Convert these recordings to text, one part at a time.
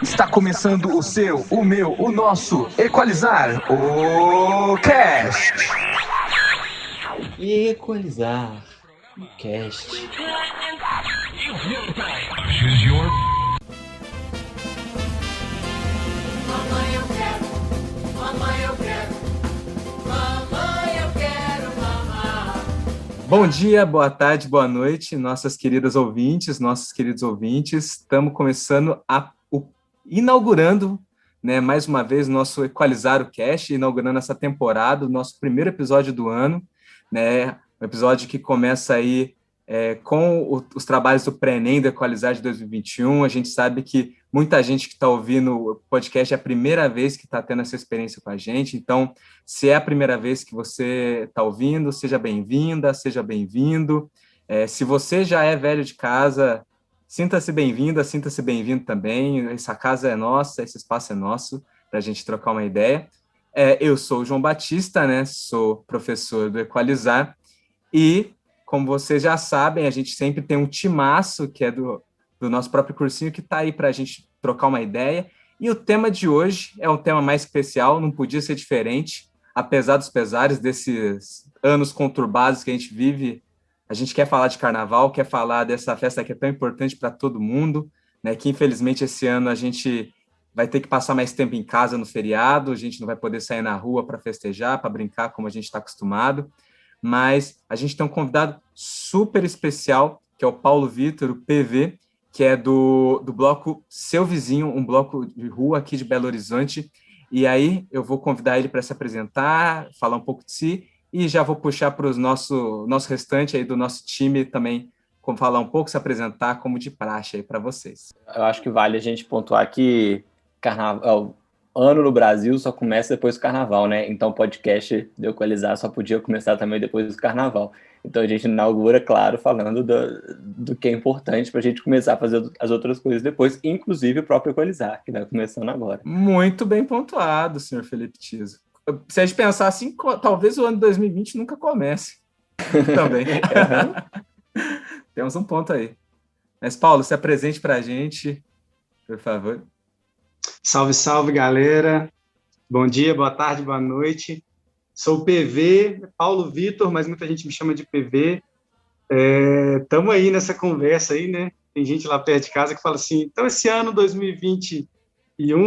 Está começando o seu, o meu, o nosso Equalizar, o Cast. Equalizar, o Cast. Mamãe, eu quero. Mamãe, eu quero. Mamãe, eu quero mamar. Bom dia, boa tarde, boa noite, nossos queridos ouvintes. Estamos começando inaugurando, né, mais uma vez, nosso Equalizar o Cast, inaugurando essa temporada, o nosso primeiro episódio do ano, né, um episódio que começa aí com os trabalhos do Pré-ENEM do Equalizar de 2021. A gente sabe que muita gente que está ouvindo o podcast é a primeira vez que está tendo essa experiência com a gente, então, se é a primeira vez que você está ouvindo, seja bem-vinda, seja bem-vindo. Se você já é velho de casa, sinta-se bem-vinda, sinta-se bem-vindo também. Essa casa é nossa, esse espaço é nosso, para a gente trocar uma ideia. Eu sou o João Batista, né? Sou professor do Equalizar, e, como vocês já sabem, a gente sempre tem um timaço, que é do nosso próprio cursinho, que está aí para a gente trocar uma ideia. E o tema de hoje é um tema mais especial, não podia ser diferente, apesar dos pesares desses anos conturbados que a gente vive. A gente quer falar de carnaval, quer falar dessa festa que é tão importante para todo mundo, né? Que infelizmente esse ano a gente vai ter que passar mais tempo em casa no feriado, a gente não vai poder sair na rua para festejar, para brincar como a gente está acostumado, mas a gente tem um convidado super especial, que é o Paulo Vitor, o PV, que é do bloco Seu Vizinho, um bloco de rua aqui de Belo Horizonte. E aí eu vou convidar ele para se apresentar, falar um pouco de si, e já vou puxar para o nosso restante aí do nosso time também, como falar um pouco, se apresentar como de praxe aí para vocês. Eu acho que vale a gente pontuar que carnaval, ano no Brasil só começa depois do carnaval, né? Então o podcast do Equalizar só podia começar também depois do carnaval. Então a gente inaugura, claro, falando do que é importante para a gente começar a fazer as outras coisas depois, inclusive o próprio Equalizar, que está começando agora. Muito bem pontuado, senhor Felipe Tiso. Se a gente pensar assim, talvez o ano 2020 nunca comece também. Temos um ponto aí. Mas, Paulo, se apresente para a gente, por favor. Salve, salve, galera. Bom dia, boa tarde, boa noite. Sou o PV, Paulo Vitor, mas muita gente me chama de PV. Estamos aí nessa conversa aí, né? Tem gente lá perto de casa que fala assim, então esse ano 2021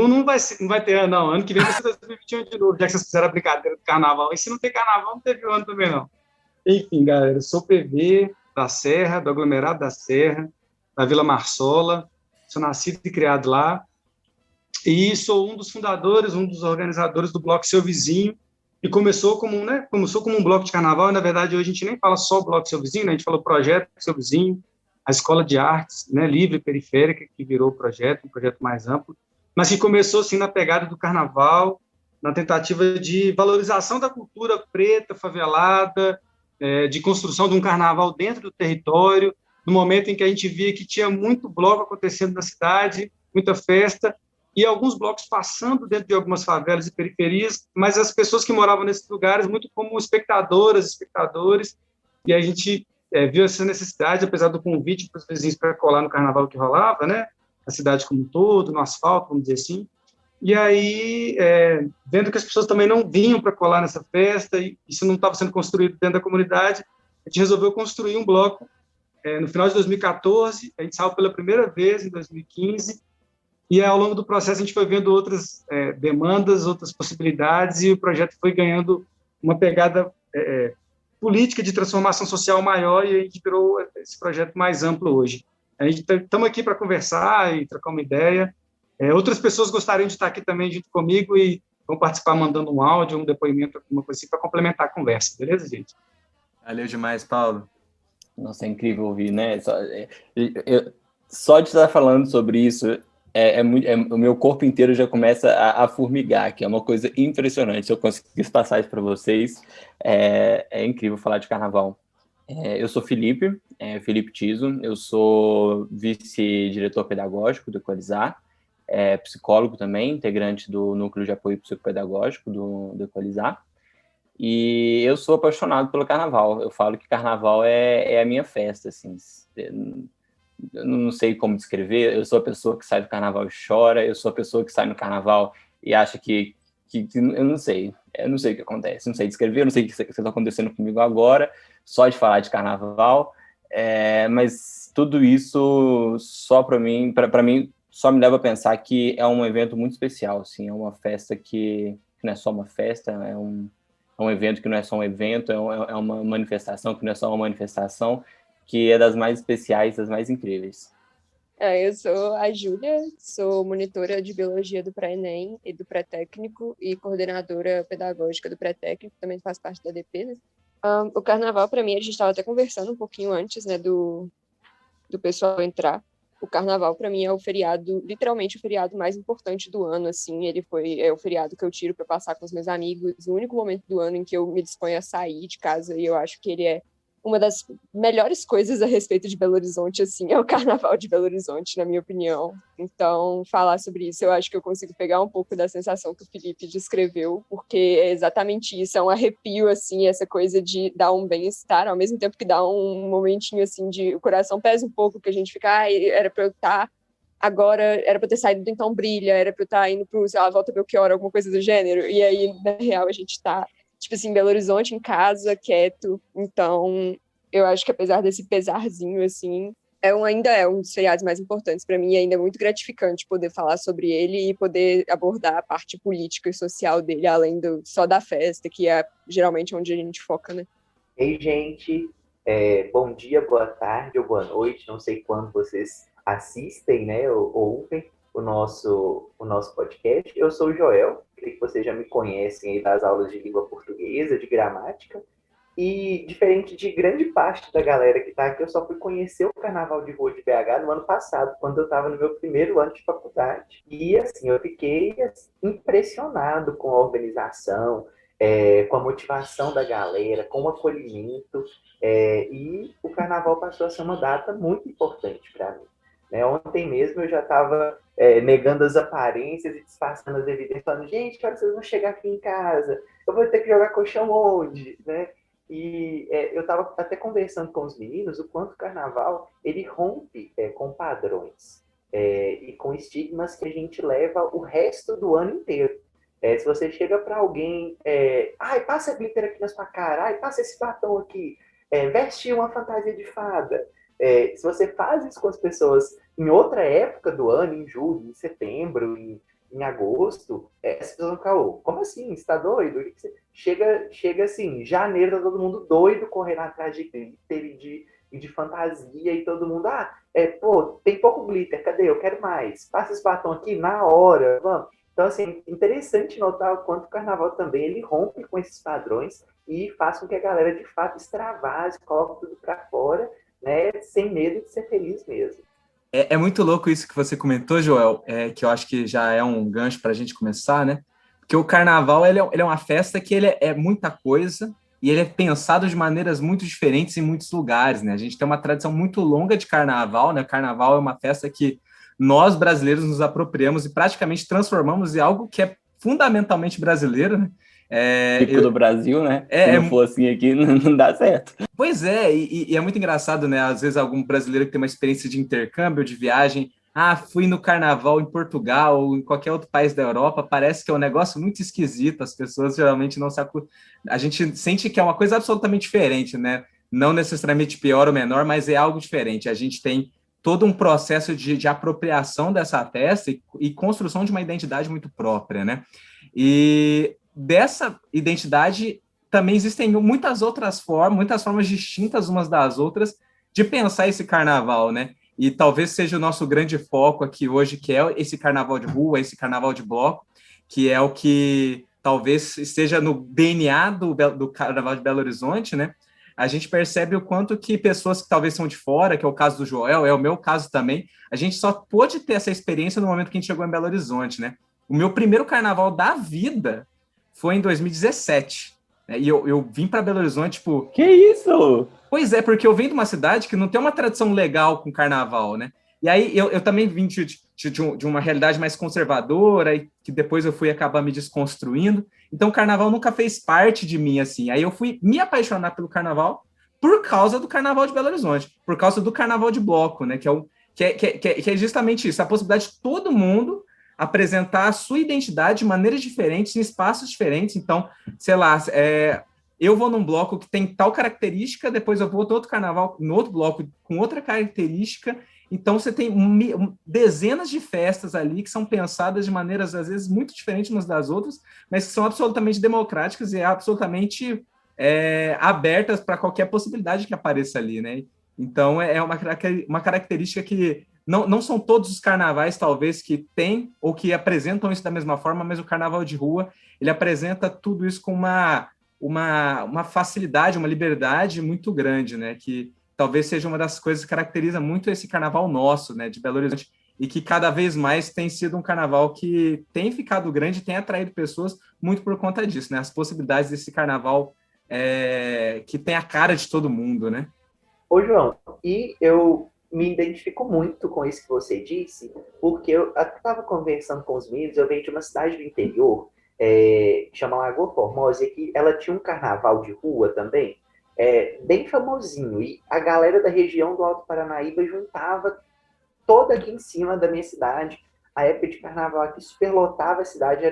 não vai ter ano, não. Ano que vem vai ser 2021 de novo, já que vocês fizeram a brincadeira do carnaval. E se não tem carnaval, não teve ano também, não. Enfim, galera, eu sou PV da Serra, do aglomerado da Serra, da Vila Marsola. Sou nascido e criado lá. E sou um dos fundadores, um dos organizadores do Bloco Seu Vizinho, e começou como um bloco de carnaval, e na verdade hoje a gente nem fala só Bloco Seu Vizinho, né? A gente fala o Projeto Seu Vizinho, a Escola de Artes, né, livre e periférica, que virou o projeto, um projeto mais amplo, mas que começou assim na pegada do carnaval, na tentativa de valorização da cultura preta, favelada, de construção de um carnaval dentro do território, no momento em que a gente via que tinha muito bloco acontecendo na cidade, muita festa, e alguns blocos passando dentro de algumas favelas e periferias, mas as pessoas que moravam nesses lugares muito como espectadoras, espectadores, e a gente viu essa necessidade, apesar do convite para os vizinhos para colar no carnaval que rolava, né, a cidade como um todo, no asfalto, vamos dizer assim, e aí, vendo que as pessoas também não vinham para colar nessa festa, e isso não estava sendo construído dentro da comunidade, a gente resolveu construir um bloco no final de 2014, a gente saiu pela primeira vez em 2015, e ao longo do processo a gente foi vendo outras demandas, outras possibilidades, e o projeto foi ganhando uma pegada política de transformação social maior, e a gente virou esse projeto mais amplo hoje. A gente estamos aqui para conversar e trocar uma ideia. Outras pessoas gostariam de estar aqui também junto comigo e vão participar mandando um áudio, um depoimento, alguma coisa assim, para complementar a conversa. Beleza, gente? Valeu demais, Paulo. Nossa, é incrível ouvir, né? Só de estar falando sobre isso, o meu corpo inteiro já começa a formigar, que é uma coisa impressionante. Se eu conseguisse passar isso para vocês, é incrível falar de carnaval. Eu sou Felipe Tiso, eu sou vice-diretor pedagógico do Equalizar, psicólogo também, integrante do Núcleo de Apoio Psicopedagógico do Equalizar, e eu sou apaixonado pelo carnaval. Eu falo que carnaval é a minha festa, assim. eu não sei como descrever. Eu sou a pessoa que sai do carnaval e chora, eu sou a pessoa que sai no carnaval e acha que eu não sei o que acontece, não sei descrever, eu não sei o que está acontecendo comigo agora, só de falar de carnaval, mas tudo isso só para mim, só me leva a pensar que é um evento muito especial, assim, é uma festa que não é só uma festa, é um evento que não é só um evento, é uma manifestação que não é só uma manifestação, que é das mais especiais, das mais incríveis. Eu sou a Júlia, sou monitora de biologia do pré-ENEM e do pré-técnico e coordenadora pedagógica do pré-técnico, também faço parte da DP, né? O carnaval, para mim, a gente estava até conversando um pouquinho antes, né, do pessoal entrar. O carnaval, para mim, é o feriado, literalmente o feriado mais importante do ano, assim, é o feriado que eu tiro para passar com os meus amigos, o único momento do ano em que eu me disponho a sair de casa, e eu acho que ele é uma das melhores coisas a respeito de Belo Horizonte, assim, é o Carnaval de Belo Horizonte, na minha opinião. Então, falar sobre isso, eu acho que eu consigo pegar um pouco da sensação que o Felipe descreveu, porque é exatamente isso, é um arrepio, assim, essa coisa de dar um bem-estar, ao mesmo tempo que dá um momentinho, assim, de o coração pesa um pouco, que a gente fica, era pra eu estar agora, era pra eu ter saído do Então Brilha, era pra eu estar indo pro, sei lá, Volta Belchior, alguma coisa do gênero, e aí, na real, a gente tá tipo assim, Belo Horizonte, em casa, quieto. Então, eu acho que apesar desse pesarzinho, assim, ainda é um dos feriados mais importantes para mim, e ainda é muito gratificante poder falar sobre ele e poder abordar a parte política e social dele, além só da festa, que é geralmente onde a gente foca, né? Ei, gente, bom dia, boa tarde ou boa noite, não sei quando vocês assistem, né, ou ouvem o nosso podcast. Eu sou o Joel, creio que vocês já me conhecem aí das aulas de língua portuguesa, de gramática, e diferente de grande parte da galera que está aqui, eu só fui conhecer o Carnaval de Rua de BH no ano passado, quando eu estava no meu primeiro ano de faculdade. E assim, eu fiquei impressionado com a organização, com a motivação da galera, com o acolhimento, e o Carnaval passou a ser uma data muito importante para mim. Ontem mesmo eu já estava negando as aparências e disfarçando as evidências, falando, gente, que hora vocês vão chegar aqui em casa? Eu vou ter que jogar colchão onde? Né? E eu estava até conversando com os meninos o quanto o carnaval ele rompe com padrões e com estigmas que a gente leva o resto do ano inteiro. Se você chega para alguém, passa glitter aqui na sua cara, passa esse batom aqui, veste uma fantasia de fada. Se você faz isso com as pessoas em outra época do ano, em julho, em setembro, em agosto, as pessoas vão ficar, como assim? Você está doido? Chega assim, janeiro, tá todo mundo doido, correndo atrás de glitter e de fantasia, e todo mundo, tem pouco glitter, cadê? Eu quero mais. Passa esse batom aqui na hora, vamos. Então, assim, interessante notar o quanto o carnaval também ele rompe com esses padrões e faz com que a galera, de fato, extravase, coloque tudo para fora, né, sem medo de ser feliz mesmo. É muito louco isso que você comentou, Joel, que eu acho que já é um gancho para a gente começar, né? Porque o carnaval ele é uma festa que ele é muita coisa e ele é pensado de maneiras muito diferentes em muitos lugares, né? A gente tem uma tradição muito longa de carnaval, né? O carnaval é uma festa que nós, brasileiros, nos apropriamos e praticamente transformamos em algo que é fundamentalmente brasileiro, né? Tipo do Brasil, né? Se não for assim aqui, não dá certo. Pois é, e é muito engraçado, né? Às vezes algum brasileiro que tem uma experiência de intercâmbio, de viagem, fui no carnaval em Portugal ou em qualquer outro país da Europa, parece que é um negócio muito esquisito, as pessoas geralmente não se a gente sente que é uma coisa absolutamente diferente, né? Não necessariamente pior ou menor, mas é algo diferente. A gente tem todo um processo de apropriação dessa festa e construção de uma identidade muito própria, né? E dessa identidade também existem muitas formas distintas umas das outras de pensar esse carnaval, né? E talvez seja o nosso grande foco aqui hoje, que é esse carnaval de rua, esse carnaval de bloco, que é o que talvez esteja no DNA do carnaval de Belo Horizonte, né? A gente percebe o quanto que pessoas que talvez são de fora, que é o caso do Joel, é o meu caso também, a gente só pôde ter essa experiência no momento que a gente chegou em Belo Horizonte, né? O meu primeiro carnaval da vida foi em 2017. Né? E eu vim para Belo Horizonte, tipo... Que isso? Pois é, porque eu venho de uma cidade que não tem uma tradição legal com carnaval, né? E aí eu também vim de uma realidade mais conservadora e que depois eu fui acabar me desconstruindo. Então o carnaval nunca fez parte de mim, assim. Aí eu fui me apaixonar pelo carnaval por causa do Carnaval de Belo Horizonte, por causa do Carnaval de Bloco, né? Que é justamente isso, a possibilidade de todo mundo apresentar a sua identidade de maneiras diferentes, em espaços diferentes. Então, sei lá, eu vou num bloco que tem tal característica, depois eu vou no outro carnaval, no outro bloco com outra característica. Então, você tem dezenas de festas ali que são pensadas de maneiras, às vezes, muito diferentes umas das outras, mas que são absolutamente democráticas e absolutamente abertas para qualquer possibilidade que apareça ali, né? Então, é uma característica que não são todos os carnavais, talvez, que têm ou que apresentam isso da mesma forma, mas o carnaval de rua, ele apresenta tudo isso com uma facilidade, uma liberdade muito grande, né? Que talvez seja uma das coisas que caracteriza muito esse carnaval nosso, né, de Belo Horizonte, e que cada vez mais tem sido um carnaval que tem ficado grande, tem atraído pessoas muito por conta disso, né? As possibilidades desse carnaval que tem a cara de todo mundo, né? Ô, João, e eu me identifico muito com isso que você disse, porque eu estava conversando com os meninos, eu venho de uma cidade do interior, que chama Lagoa Formosa, e que ela tinha um carnaval de rua também, bem famosinho, e a galera da região do Alto Paranaíba juntava toda aqui em cima da minha cidade. A época de carnaval aqui superlotava a cidade,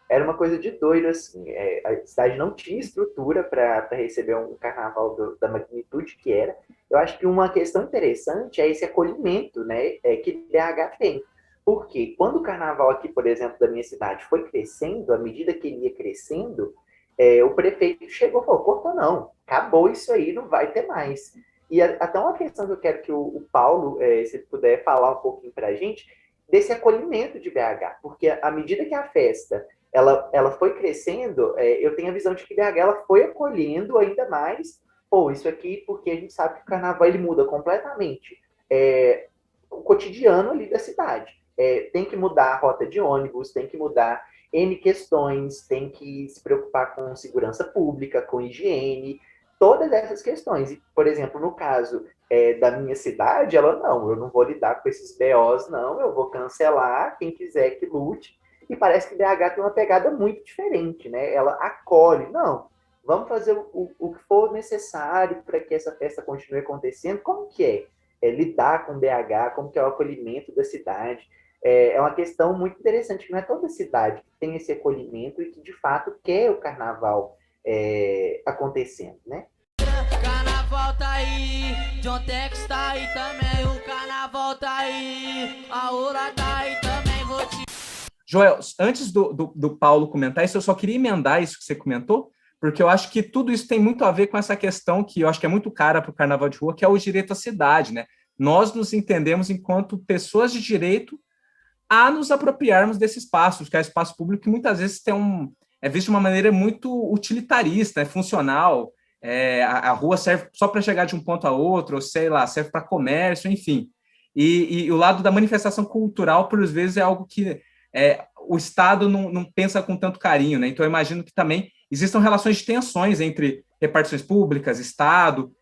era uma coisa de doido, assim. A cidade não tinha estrutura para receber um carnaval da magnitude que era. Eu acho que uma questão interessante é esse acolhimento, né, que BH tem. Porque quando o carnaval aqui, por exemplo, da minha cidade foi crescendo, à medida que ele ia crescendo, o prefeito chegou e falou, cortou não, acabou isso aí, não vai ter mais. E até uma questão que eu quero que o Paulo, se puder falar um pouquinho para a gente, desse acolhimento de BH, porque à medida que a festa ela foi crescendo, eu tenho a visão de que BH ela foi acolhendo ainda mais, isso aqui, porque a gente sabe que o carnaval ele muda completamente o cotidiano ali da cidade. Tem que mudar a rota de ônibus, tem que mudar N questões, tem que se preocupar com segurança pública, com higiene, todas essas questões. E, por exemplo, no caso da minha cidade, eu não vou lidar com esses BOs, não, eu vou cancelar, quem quiser que lute. E parece que BH tem uma pegada muito diferente, né? Ela acolhe, não, vamos fazer o que for necessário para que essa festa continue acontecendo. Como que lidar com BH, como que é o acolhimento da cidade? É uma questão muito interessante, que não é toda cidade que tem esse acolhimento e que, de fato, quer o carnaval acontecendo, né? Carnaval tá aí, John Tex tá aí também, o carnaval tá aí, a Oura tá aí também, vou te... Joel, antes do Paulo comentar isso, eu só queria emendar isso que você comentou, porque eu acho que tudo isso tem muito a ver com essa questão que eu acho que é muito cara para o carnaval de rua, que é o direito à cidade, né? Nós nos entendemos enquanto pessoas de direito a nos apropriarmos desse espaço, que é o espaço público, que muitas vezes é visto de uma maneira muito utilitarista, funcional. A rua serve só para chegar de um ponto a outro, ou sei lá, serve para comércio, enfim. E o lado da manifestação cultural, por vezes, é algo que o Estado não pensa com tanto carinho, né? Então, eu imagino que também existam relações de tensões entre repartições públicas, Estado,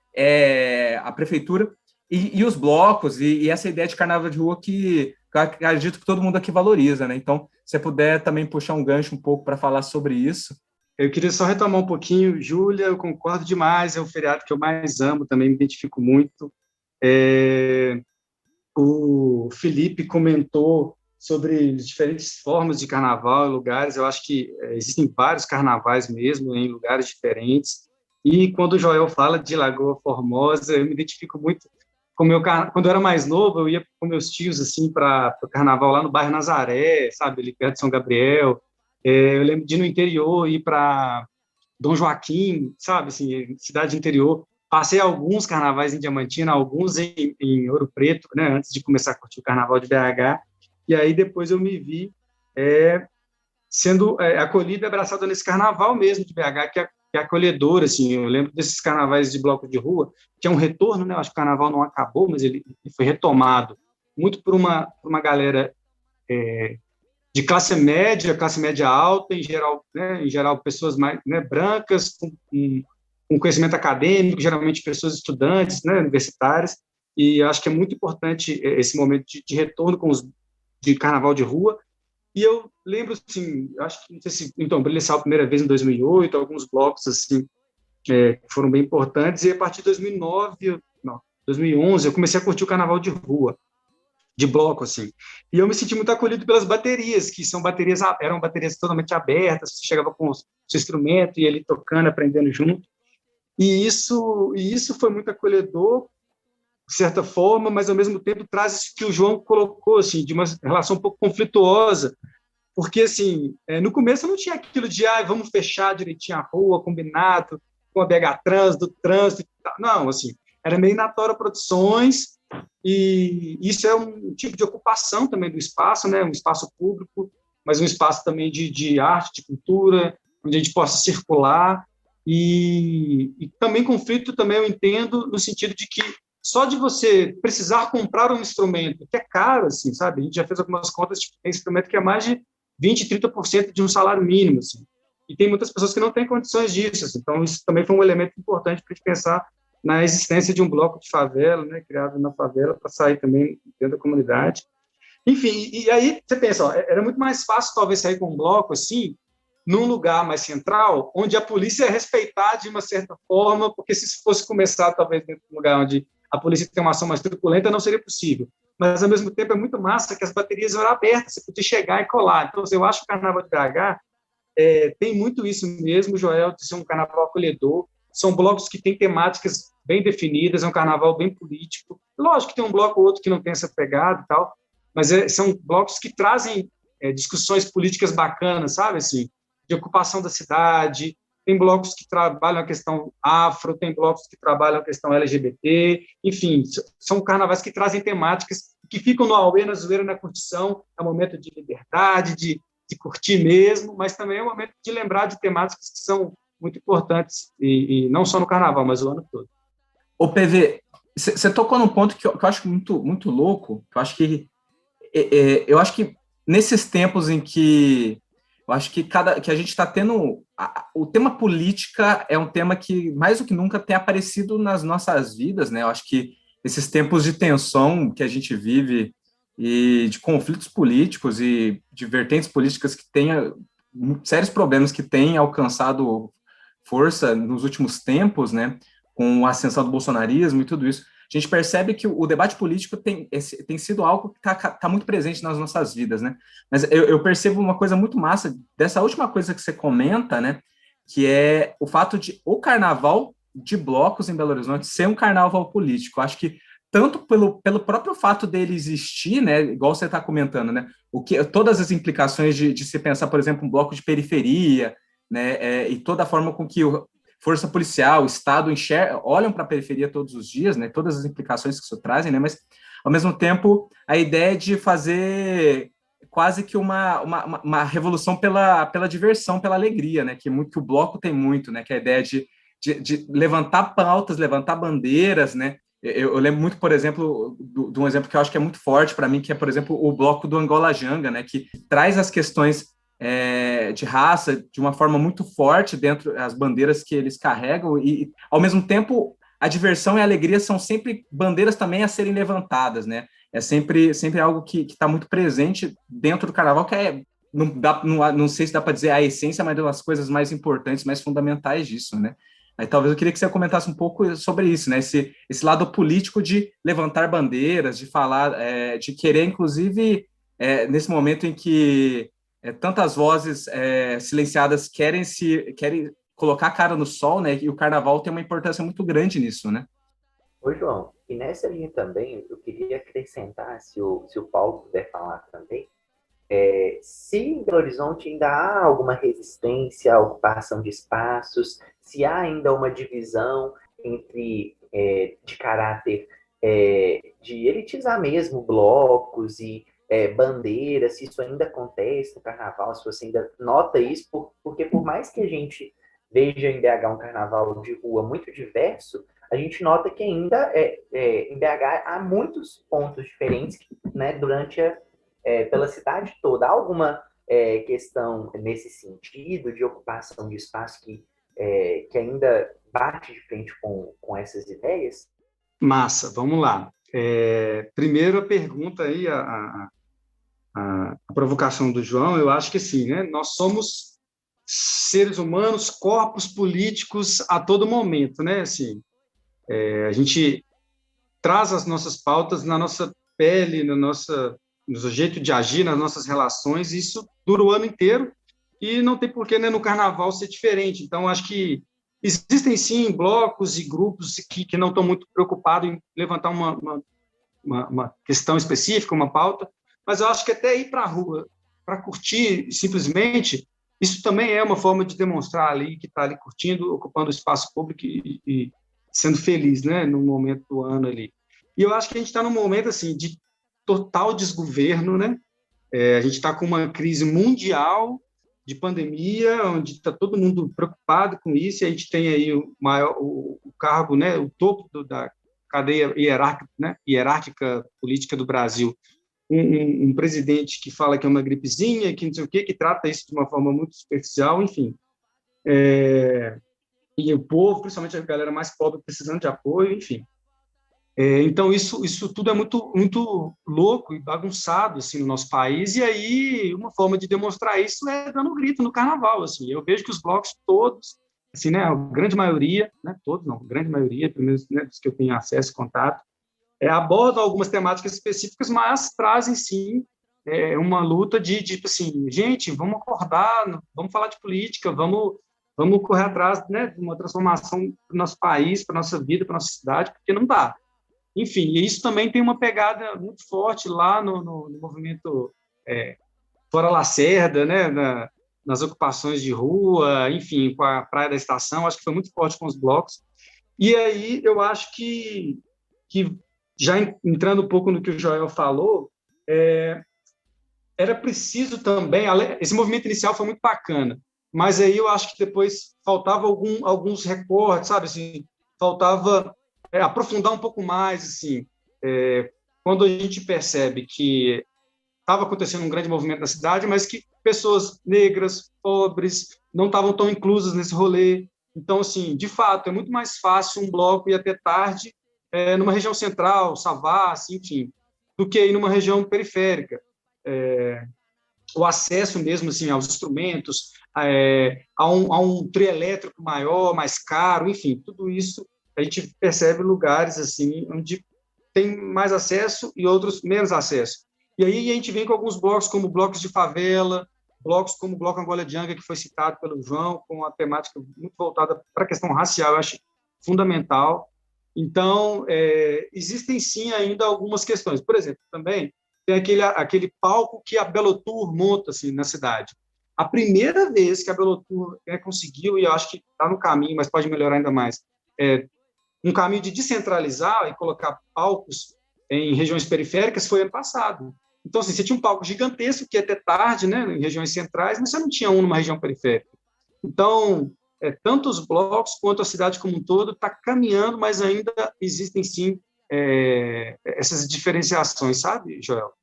a prefeitura e os blocos, e essa ideia de carnaval de rua que eu acredito que todo mundo aqui valoriza, né? Então, se você puder também puxar um gancho um pouco para falar sobre isso. Eu queria só retomar um pouquinho. Júlia, eu concordo demais, é o feriado que eu mais amo, também me identifico muito. O Felipe comentou sobre diferentes formas de carnaval em lugares. Eu acho que existem vários carnavais mesmo, em lugares diferentes. E quando o Joel fala de Lagoa Formosa, eu me identifico muito. Quando eu era mais novo, eu ia com meus tios assim, para o carnaval lá no bairro Nazaré, sabe, ali perto de São Gabriel. Eu lembro de ir no interior, ir para Dom Joaquim, sabe, assim, cidade interior. Passei alguns carnavais em Diamantina, alguns em Ouro Preto, né, antes de começar a curtir o carnaval de BH. E aí depois eu me vi sendo acolhido e abraçado nesse carnaval mesmo de BH, que é acolhedor, assim. Eu lembro desses carnavais de bloco de rua, que é um retorno, né? Eu acho que o carnaval não acabou, mas ele foi retomado muito por uma galera de classe média alta, em geral pessoas mais, né, brancas, com conhecimento acadêmico, geralmente pessoas estudantes, né, universitárias, e acho que é muito importante esse momento de retorno de carnaval de rua. E eu lembro, assim, acho que, não sei se, então, Brilha Sal a primeira vez em 2008, alguns blocos, assim, que foram bem importantes, e a partir de 2011, eu comecei a curtir o carnaval de rua, de bloco, assim. E eu me senti muito acolhido pelas baterias, que eram baterias totalmente abertas, você chegava com o seu instrumento e ele tocando, aprendendo junto. E isso foi muito acolhedor, de certa forma, mas, ao mesmo tempo, traz isso que o João colocou, assim, de uma relação um pouco conflituosa, porque, assim, no começo não tinha aquilo de, vamos fechar direitinho a rua, combinado, com a BH Trans, do trânsito e tal. Não, assim, era meio Natora Produções, e isso é um tipo de ocupação também do espaço, né? Um espaço público, mas um espaço também de arte, de cultura, onde a gente possa circular, e também conflito também eu entendo no sentido de que só de você precisar comprar um instrumento que é caro, assim, sabe? A gente já fez algumas contas, tipo, tem instrumento que é mais de 20%, 30% de um salário mínimo, assim. E tem muitas pessoas que não têm condições disso, assim. Então isso também foi um elemento importante para a gente pensar na existência de um bloco de favela, né, criado na favela, para sair também dentro da comunidade. Enfim, e aí você pensa, era muito mais fácil talvez sair com um bloco assim, num lugar mais central, onde a polícia é respeitada de uma certa forma, porque se fosse começar talvez dentro de um lugar onde a polícia tem uma ação mais truculenta, não seria possível. Mas, ao mesmo tempo, é muito massa que as baterias eram abertas, você podia chegar e colar. Então, eu acho que o Carnaval de BH tem muito isso mesmo, Joel, de ser um carnaval acolhedor. São blocos que têm temáticas bem definidas, é um carnaval bem político. Lógico que tem um bloco ou outro que não tem essa pegada e tal, mas são blocos que trazem discussões políticas bacanas, sabe, assim, de ocupação da cidade. Tem blocos que trabalham a questão afro, tem blocos que trabalham a questão LGBT, enfim, são carnavais que trazem temáticas que ficam no auê, na zoeira, na curtição. É um momento de liberdade, de curtir mesmo, mas também é um momento de lembrar de temáticas que são muito importantes, e não só no carnaval, mas o ano todo. Ô, PV, você tocou num ponto que eu acho muito, muito louco, que eu acho que nesses tempos em que eu acho que a gente está tendo... O tema política é um tema que, mais do que nunca, tem aparecido nas nossas vidas, né? Eu acho que esses tempos de tensão que a gente vive e de conflitos políticos e de vertentes políticas que têm sérios problemas que têm alcançado força nos últimos tempos, né? Com a ascensão do bolsonarismo e tudo isso, a gente percebe que o debate político tem sido algo que está muito presente nas nossas vidas, né? Mas eu percebo uma coisa muito massa dessa última coisa que você comenta, né? Que é o fato de o carnaval de blocos em Belo Horizonte ser um carnaval político. Eu acho que tanto pelo próprio fato dele existir, né? Igual você está comentando, né? Todas as implicações de se pensar, por exemplo, um bloco de periferia, né? E toda a forma com que força policial, o Estado olham para a periferia todos os dias, né? Todas as implicações que isso trazem, né? Mas, ao mesmo tempo, a ideia de fazer quase que uma revolução pela diversão, pela alegria, né? Que o bloco tem muito, né? Que é a ideia de levantar pautas, levantar bandeiras, né? Eu lembro muito, por exemplo, de um exemplo que eu acho que é muito forte para mim, que é, por exemplo, o bloco do Angola Janga, né? Que traz as questões de raça de uma forma muito forte dentro das bandeiras que eles carregam, e ao mesmo tempo a diversão e a alegria são sempre bandeiras também a serem levantadas, né? É sempre algo que está muito presente dentro do carnaval, que não sei se dá para dizer a essência, mas é uma das coisas mais importantes, mais fundamentais disso, né? Aí talvez eu queria que você comentasse um pouco sobre isso, né? Esse lado político de levantar bandeiras, de falar, de querer, inclusive, nesse momento em que tantas vozes silenciadas querem colocar a cara no sol, né? E o carnaval tem uma importância muito grande nisso, né? Ô, João, e nessa linha também, eu queria acrescentar, se o Paulo puder falar também, se em Belo Horizonte ainda há alguma resistência à ocupação de espaços, se há ainda uma divisão de caráter de elitizar mesmo blocos e bandeiras, se isso ainda acontece no carnaval, se você ainda nota isso, porque por mais que a gente veja em BH um carnaval de rua muito diverso, a gente nota que ainda em BH há muitos pontos diferentes, né, pela cidade toda. Há alguma questão nesse sentido de ocupação de espaço que ainda bate de frente com essas ideias? Massa, vamos lá. Primeiro a pergunta aí, a provocação do João, eu acho que sim, né? Nós somos seres humanos, corpos políticos a todo momento, né? Assim, a gente traz as nossas pautas na nossa pele, no nosso jeito de agir, nas nossas relações, e isso dura o ano inteiro, e não tem porquê, né, no carnaval ser diferente. Então, acho que existem, sim, blocos e grupos que não estão muito preocupados em levantar uma questão específica, uma pauta, mas eu acho que até ir para a rua, para curtir, simplesmente, isso também é uma forma de demonstrar ali que está ali curtindo, ocupando o espaço público e sendo feliz, né, no momento do ano ali. E eu acho que a gente está num momento assim de total desgoverno, né? A gente está com uma crise mundial de pandemia, onde está todo mundo preocupado com isso, e a gente tem aí o cargo, né, o topo da cadeia hierárquica, né, hierárquica política do Brasil, um presidente que fala que é uma gripezinha, que não sei o quê, que trata isso de uma forma muito superficial, enfim. E o povo, principalmente a galera mais pobre, precisando de apoio, enfim. Então, isso tudo é muito, muito louco e bagunçado assim, no nosso país, e aí uma forma de demonstrar isso é dando um grito no carnaval. Assim. Eu vejo que os blocos todos, assim, né, a grande maioria, né, todos não, a grande maioria, pelo menos, né, dos que eu tenho acesso e contato, abordam algumas temáticas específicas, mas trazem, sim, uma luta de tipo assim, gente, vamos acordar, vamos falar de política, vamos correr atrás, né, de uma transformação para o nosso país, para a nossa vida, para a nossa cidade, porque não dá. Enfim, e isso também tem uma pegada muito forte lá no movimento Fora Lacerda, né, nas ocupações de rua, enfim, com a Praia da Estação, acho que foi muito forte com os blocos. E aí eu acho que já entrando um pouco no que o Joel falou, era preciso também, esse movimento inicial foi muito bacana, mas aí eu acho que depois faltava alguns recortes, sabe, assim, faltava aprofundar um pouco mais, assim, quando a gente percebe que estava acontecendo um grande movimento na cidade, mas que pessoas negras, pobres, não estavam tão inclusas nesse rolê. Então, assim, de fato, é muito mais fácil um bloco ir até tarde numa região central, Savassi, enfim, do que ir numa região periférica. O acesso mesmo assim, aos instrumentos, a um trio elétrico maior, mais caro, enfim, tudo isso a gente percebe lugares assim onde tem mais acesso e outros menos acesso. E aí a gente vem com alguns blocos, como blocos de favela, blocos como o Bloco Angola Djanga, que foi citado pelo João, com uma temática muito voltada para a questão racial, eu acho fundamental. Então, existem sim ainda algumas questões. Por exemplo, também tem aquele palco que a Belotour monta assim, na cidade. A primeira vez que a Belotour conseguiu, e eu acho que está no caminho, mas pode melhorar ainda mais, um caminho de descentralizar e colocar palcos em regiões periféricas foi ano passado. Então, assim, você tinha um palco gigantesco que ia até tarde, né, em regiões centrais, mas você não tinha um numa região periférica. Então, tanto os blocos quanto a cidade como um todo está caminhando, mas ainda existem, sim, essas diferenciações, sabe, Joel?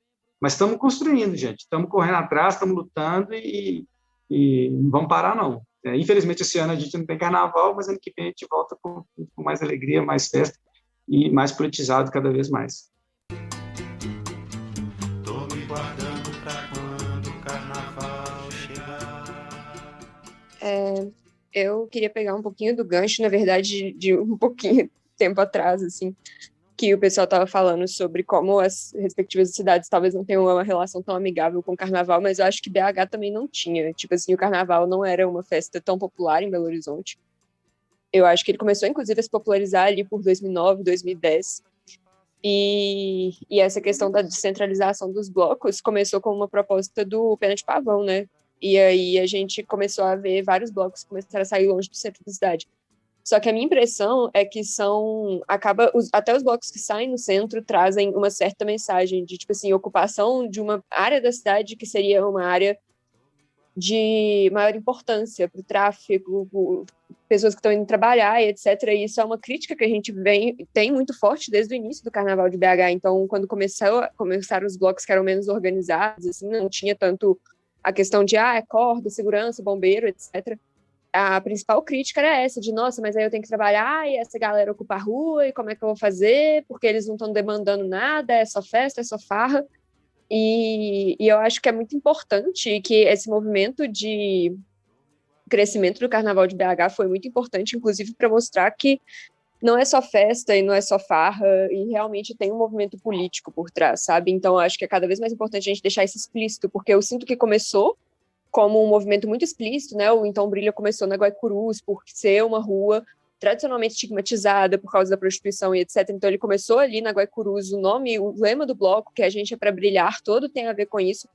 Mas estamos construindo, gente. Estamos correndo atrás, estamos lutando e não vamos parar, não. Infelizmente, esse ano a gente não tem carnaval, mas ano que vem a gente volta com mais alegria, mais festa e mais politizado cada vez mais. Tô me guardando pra quando o carnaval chegar. Eu queria pegar um pouquinho do gancho, na verdade, de um pouquinho tempo atrás, assim, que o pessoal estava falando sobre como as respectivas cidades talvez não tenham uma relação tão amigável com o carnaval, mas eu acho que BH também não tinha. Tipo assim, o carnaval não era uma festa tão popular em Belo Horizonte. Eu acho que ele começou, inclusive, a se popularizar ali por 2009, 2010. E essa questão da descentralização dos blocos começou com uma proposta do Pena de Pavão, né? E aí a gente começou a ver vários blocos que começaram a sair longe do centro da cidade. Só que a minha impressão é que até os blocos que saem no centro trazem uma certa mensagem de, tipo assim, ocupação de uma área da cidade que seria uma área de maior importância para o tráfego, pessoas que estão indo trabalhar, e etc. E isso é uma crítica que a gente tem muito forte desde o início do Carnaval de BH. Então, quando começaram os blocos que eram menos organizados, assim, não tinha tanto a questão de corda, segurança, bombeiro, etc. A principal crítica era essa, de nossa, mas aí eu tenho que trabalhar e essa galera ocupa a rua, e como é que eu vou fazer? Porque eles não estão demandando nada, é só festa, é só farra. E eu acho que é muito importante que esse movimento de crescimento do Carnaval de BH foi muito importante, inclusive para mostrar que não é só festa e não é só farra, e realmente tem um movimento político por trás, sabe? Então, eu acho que é cada vez mais importante a gente deixar isso explícito, porque eu sinto que começou como um movimento muito explícito, né? O Então Brilha começou na Guaicurus por ser uma rua tradicionalmente estigmatizada por causa da prostituição e etc. Então, ele começou ali na Guaicurus, o lema do bloco, que a gente é para brilhar, todo tem a ver com isso.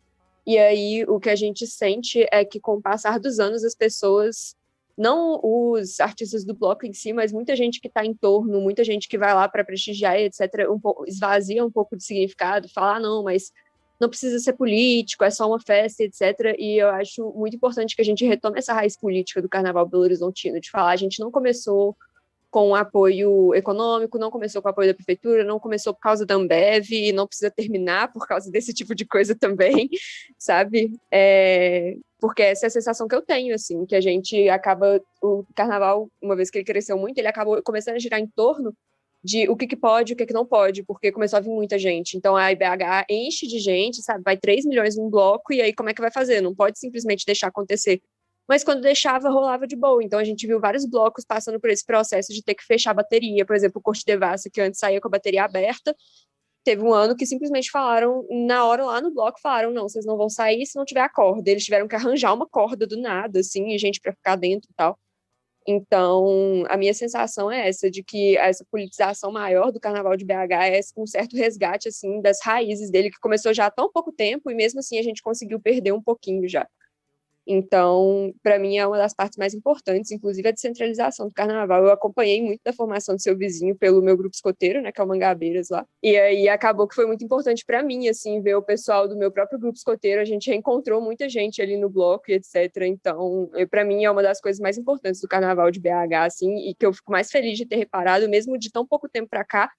E aí, o que a gente sente é que, com o passar dos anos, as pessoas, não os artistas do bloco em si, mas muita gente que está em torno, muita gente que vai lá para prestigiar, etc., esvazia um pouco de significado, fala, não, mas não precisa ser político, é só uma festa, etc. E eu acho muito importante que a gente retome essa raiz política do Carnaval Belo Horizontino, de falar, a gente não começou com apoio econômico, não começou com apoio da prefeitura, não começou por causa da Ambev, e não precisa terminar por causa desse tipo de coisa também, sabe? Porque essa é a sensação que eu tenho, assim, que a gente acaba, o Carnaval, uma vez que ele cresceu muito, ele acabou começando a girar em torno de o que pode, o que não pode, porque começou a vir muita gente. Então, a IBH enche de gente, sabe? Vai 3 milhões num bloco, e aí como é que vai fazer? Não pode simplesmente deixar acontecer. Mas quando deixava, rolava de boa. Então, a gente viu vários blocos passando por esse processo de ter que fechar a bateria. Por exemplo, o Corte Devassa, que antes saía com a bateria aberta, teve um ano que simplesmente falaram, na hora lá no bloco, falaram, não, vocês não vão sair se não tiver a corda. Eles tiveram que arranjar uma corda do nada, assim, e gente para ficar dentro e tal. Então, a minha sensação é essa, de que essa politização maior do Carnaval de BH é um certo resgate, assim, das raízes dele, que começou já há tão pouco tempo, e mesmo assim a gente conseguiu perder um pouquinho já. Então, para mim, é uma das partes mais importantes, inclusive a descentralização do Carnaval. Eu acompanhei muito da formação do Seu Vizinho pelo meu grupo escoteiro, né, que é o Mangabeiras lá. E aí acabou que foi muito importante para mim, assim, ver o pessoal do meu próprio grupo escoteiro. A gente reencontrou muita gente ali no bloco e etc. Então, para mim, é uma das coisas mais importantes do Carnaval de BH, assim, e que eu fico mais feliz de ter reparado, mesmo de tão pouco tempo para cá,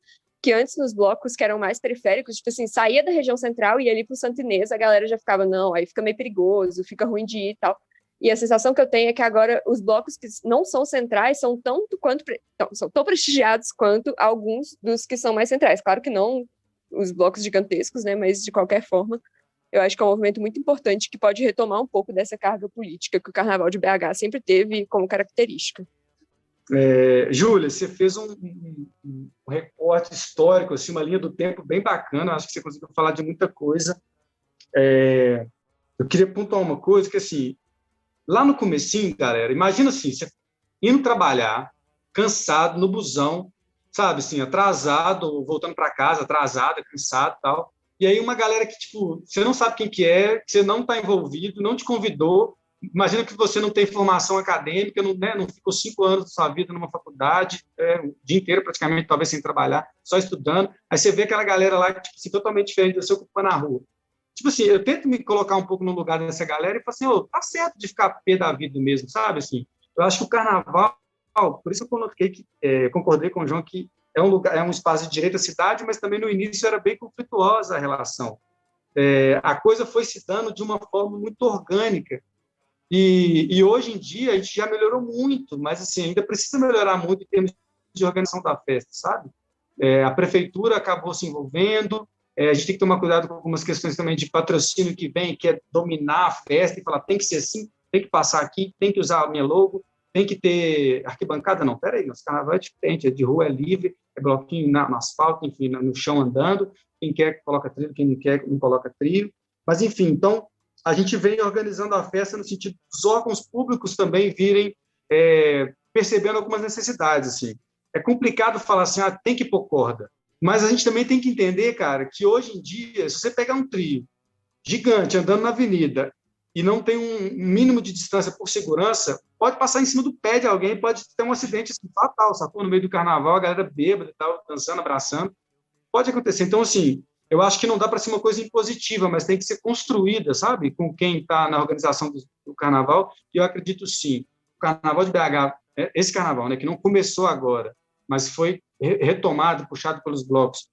que antes nos blocos que eram mais periféricos, tipo assim, saía da região central e ia ali pro Santa Inês, a galera já ficava, não, aí fica meio perigoso, fica ruim de ir e tal. E a sensação que eu tenho é que agora os blocos que não são centrais são são tão prestigiados quanto alguns dos que são mais centrais. Claro que não os blocos gigantescos, né, mas de qualquer forma, eu acho que é um movimento muito importante que pode retomar um pouco dessa carga política que o Carnaval de BH sempre teve como característica. Júlia, você fez um recorte histórico, assim, uma linha do tempo bem bacana, acho que você conseguiu falar de muita coisa. Eu queria pontuar uma coisa, que assim, lá no comecinho, galera, imagina assim, você indo trabalhar, cansado, no busão, sabe, assim, atrasado, voltando para casa, atrasado, cansado e tal, e aí uma galera que, tipo, você não sabe quem que é, que você não está envolvido, não te convidou. Imagina que você não tem formação acadêmica, não ficou 5 anos da sua vida numa faculdade, o dia inteiro praticamente, talvez sem trabalhar, só estudando. Aí você vê aquela galera lá, tipo assim, totalmente diferente de você ocupando a rua. Tipo assim, eu tento me colocar um pouco no lugar dessa galera e falo assim, tá certo de ficar pé da vida mesmo, sabe? Assim, eu acho que o Carnaval, por isso eu concordei com o João que é um espaço de direito à cidade, mas também no início era bem conflituosa a relação. A coisa foi se dando de uma forma muito orgânica. E hoje em dia a gente já melhorou muito, mas assim, ainda precisa melhorar muito em termos de organização da festa, sabe? A prefeitura acabou se envolvendo, a gente tem que tomar cuidado com algumas questões também de patrocínio que vem, que é dominar a festa e falar, tem que ser assim, tem que passar aqui, tem que usar a minha logo, tem que ter arquibancada. Não, peraí, nosso carnaval é diferente, é de rua, é livre, é bloquinho no asfalto, enfim, no chão andando, quem quer coloca trilho, quem não quer não coloca trilho, mas enfim, então a gente vem organizando a festa no sentido dos órgãos públicos também virem percebendo algumas necessidades. Assim. É complicado falar assim, tem que pôr corda. Mas a gente também tem que entender, cara, que hoje em dia, se você pegar um trio gigante andando na avenida e não tem um mínimo de distância por segurança, pode passar em cima do pé de alguém, pode ter um acidente assim, fatal, sacou? No meio do carnaval, a galera bêbada e tal, dançando, abraçando. Pode acontecer. Então, assim, eu acho que não dá para ser uma coisa impositiva, mas tem que ser construída, sabe? Com quem está na organização do carnaval. E eu acredito, sim, o Carnaval de BH, esse carnaval, né, que não começou agora, mas foi retomado, puxado pelos blocos,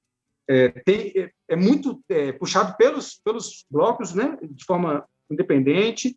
é muito puxado pelos blocos, né, de forma independente.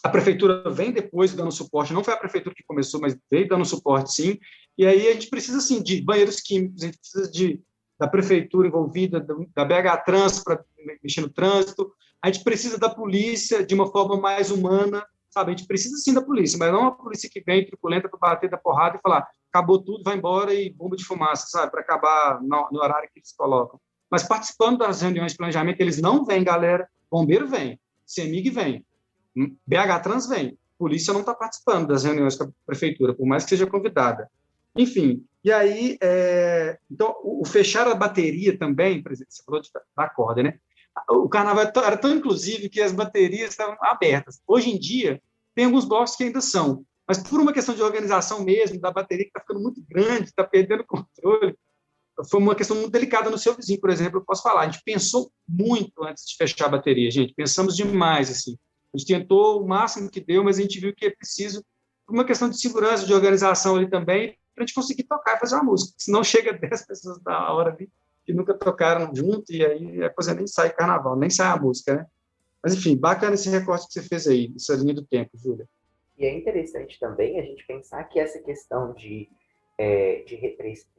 A prefeitura vem depois dando suporte, não foi a prefeitura que começou, mas veio dando suporte, sim. E aí a gente precisa, assim, de banheiros químicos, a gente precisa da prefeitura envolvida, da BH Trans para mexer no trânsito, a gente precisa da polícia de uma forma mais humana, sabe? A gente precisa sim da polícia, mas não uma polícia que vem truculenta para bater da porrada e falar acabou tudo, vai embora e bomba de fumaça, sabe? Para acabar no horário que eles colocam. Mas participando das reuniões de planejamento, eles não vêm, galera. Bombeiro vem, CEMIG vem, BH Trans vem. Polícia não está participando das reuniões com a prefeitura, por mais que seja convidada. Enfim, e aí, então, o fechar a bateria também, por exemplo, você falou da corda, né? O carnaval era tão inclusivo que as baterias estavam abertas. Hoje em dia, tem alguns blocos que ainda são, mas por uma questão de organização mesmo, da bateria que está ficando muito grande, está perdendo controle, foi uma questão muito delicada no seu vizinho, por exemplo, eu posso falar. A gente pensou muito antes de fechar a bateria, gente, pensamos demais, assim. A gente tentou o máximo que deu, mas a gente viu que é preciso, por uma questão de segurança, de organização ali também, para a gente conseguir tocar e fazer uma música. Senão chega 10 pessoas da hora ali, que nunca tocaram junto, e aí a coisa nem sai carnaval, nem sai a música, né? Mas, enfim, bacana esse recorte que você fez aí, essa linha do tempo, Júlia. E é interessante também a gente pensar que essa questão de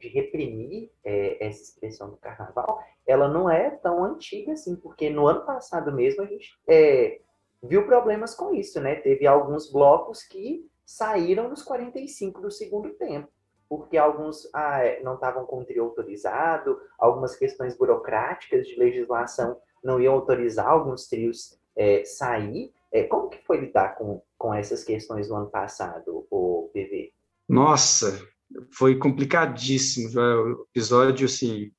reprimir essa expressão do carnaval, ela não é tão antiga assim, porque no ano passado mesmo a gente viu problemas com isso, né? Teve alguns blocos que saíram nos 45 do segundo tempo, porque alguns não estavam com o trio autorizado, algumas questões burocráticas de legislação não iam autorizar alguns trios sair. Como que foi lidar com essas questões no ano passado, o PV? Nossa, foi complicadíssimo, o episódio, assim,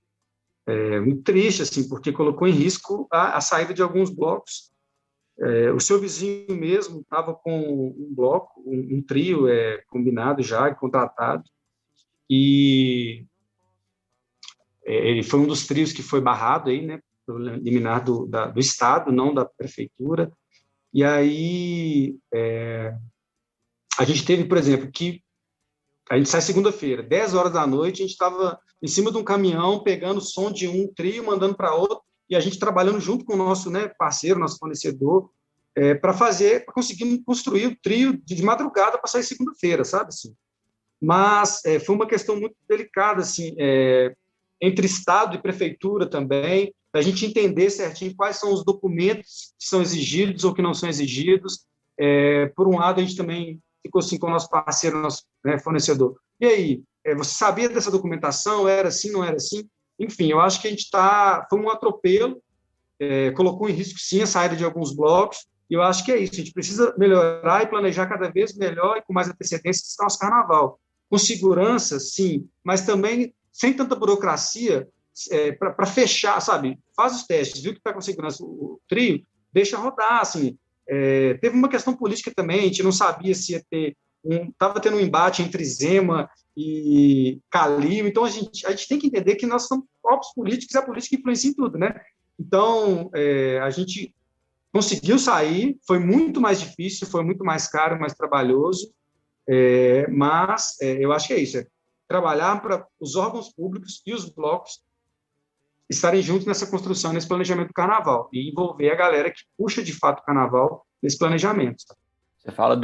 muito triste, assim, porque colocou em risco a saída de alguns blocos. O seu vizinho mesmo estava com um bloco, um trio combinado já, contratado, e ele foi um dos trios que foi barrado aí, né, pelo liminar do Estado, não da Prefeitura. E aí a gente teve, por exemplo, que a gente sai segunda-feira, 10 horas da noite, a gente estava em cima de um caminhão, pegando o som de um trio, mandando para outro, e a gente trabalhando junto com o nosso, né, parceiro, nosso fornecedor, para conseguir construir o trio de madrugada para sair segunda-feira, sabe? Assim. Mas foi uma questão muito delicada, assim, entre Estado e Prefeitura também, para a gente entender certinho quais são os documentos que são exigidos ou que não são exigidos. Por um lado, a gente também ficou assim com o nosso parceiro, nosso fornecedor. E aí, você sabia dessa documentação? Era assim, não era assim? Enfim, eu acho que a gente foi um atropelo, colocou em risco, sim, a saída de alguns blocos, e eu acho que é isso, a gente precisa melhorar e planejar cada vez melhor e com mais antecedência esse nosso carnaval. Com segurança, sim, mas também sem tanta burocracia para fechar, sabe? Faz os testes, viu que está com segurança o trio, deixa rodar, assim. Teve uma questão política também, a gente não sabia se ia ter estava tendo um embate entre Zema e Calil, então a gente tem que entender que nós somos próprios políticos e a política influencia em tudo, né? Então, a gente conseguiu sair, foi muito mais difícil, foi muito mais caro, mais trabalhoso, mas eu acho que é isso, trabalhar para os órgãos públicos e os blocos estarem juntos nessa construção, nesse planejamento do carnaval, e envolver a galera que puxa, de fato, o carnaval nesse planejamento. Você fala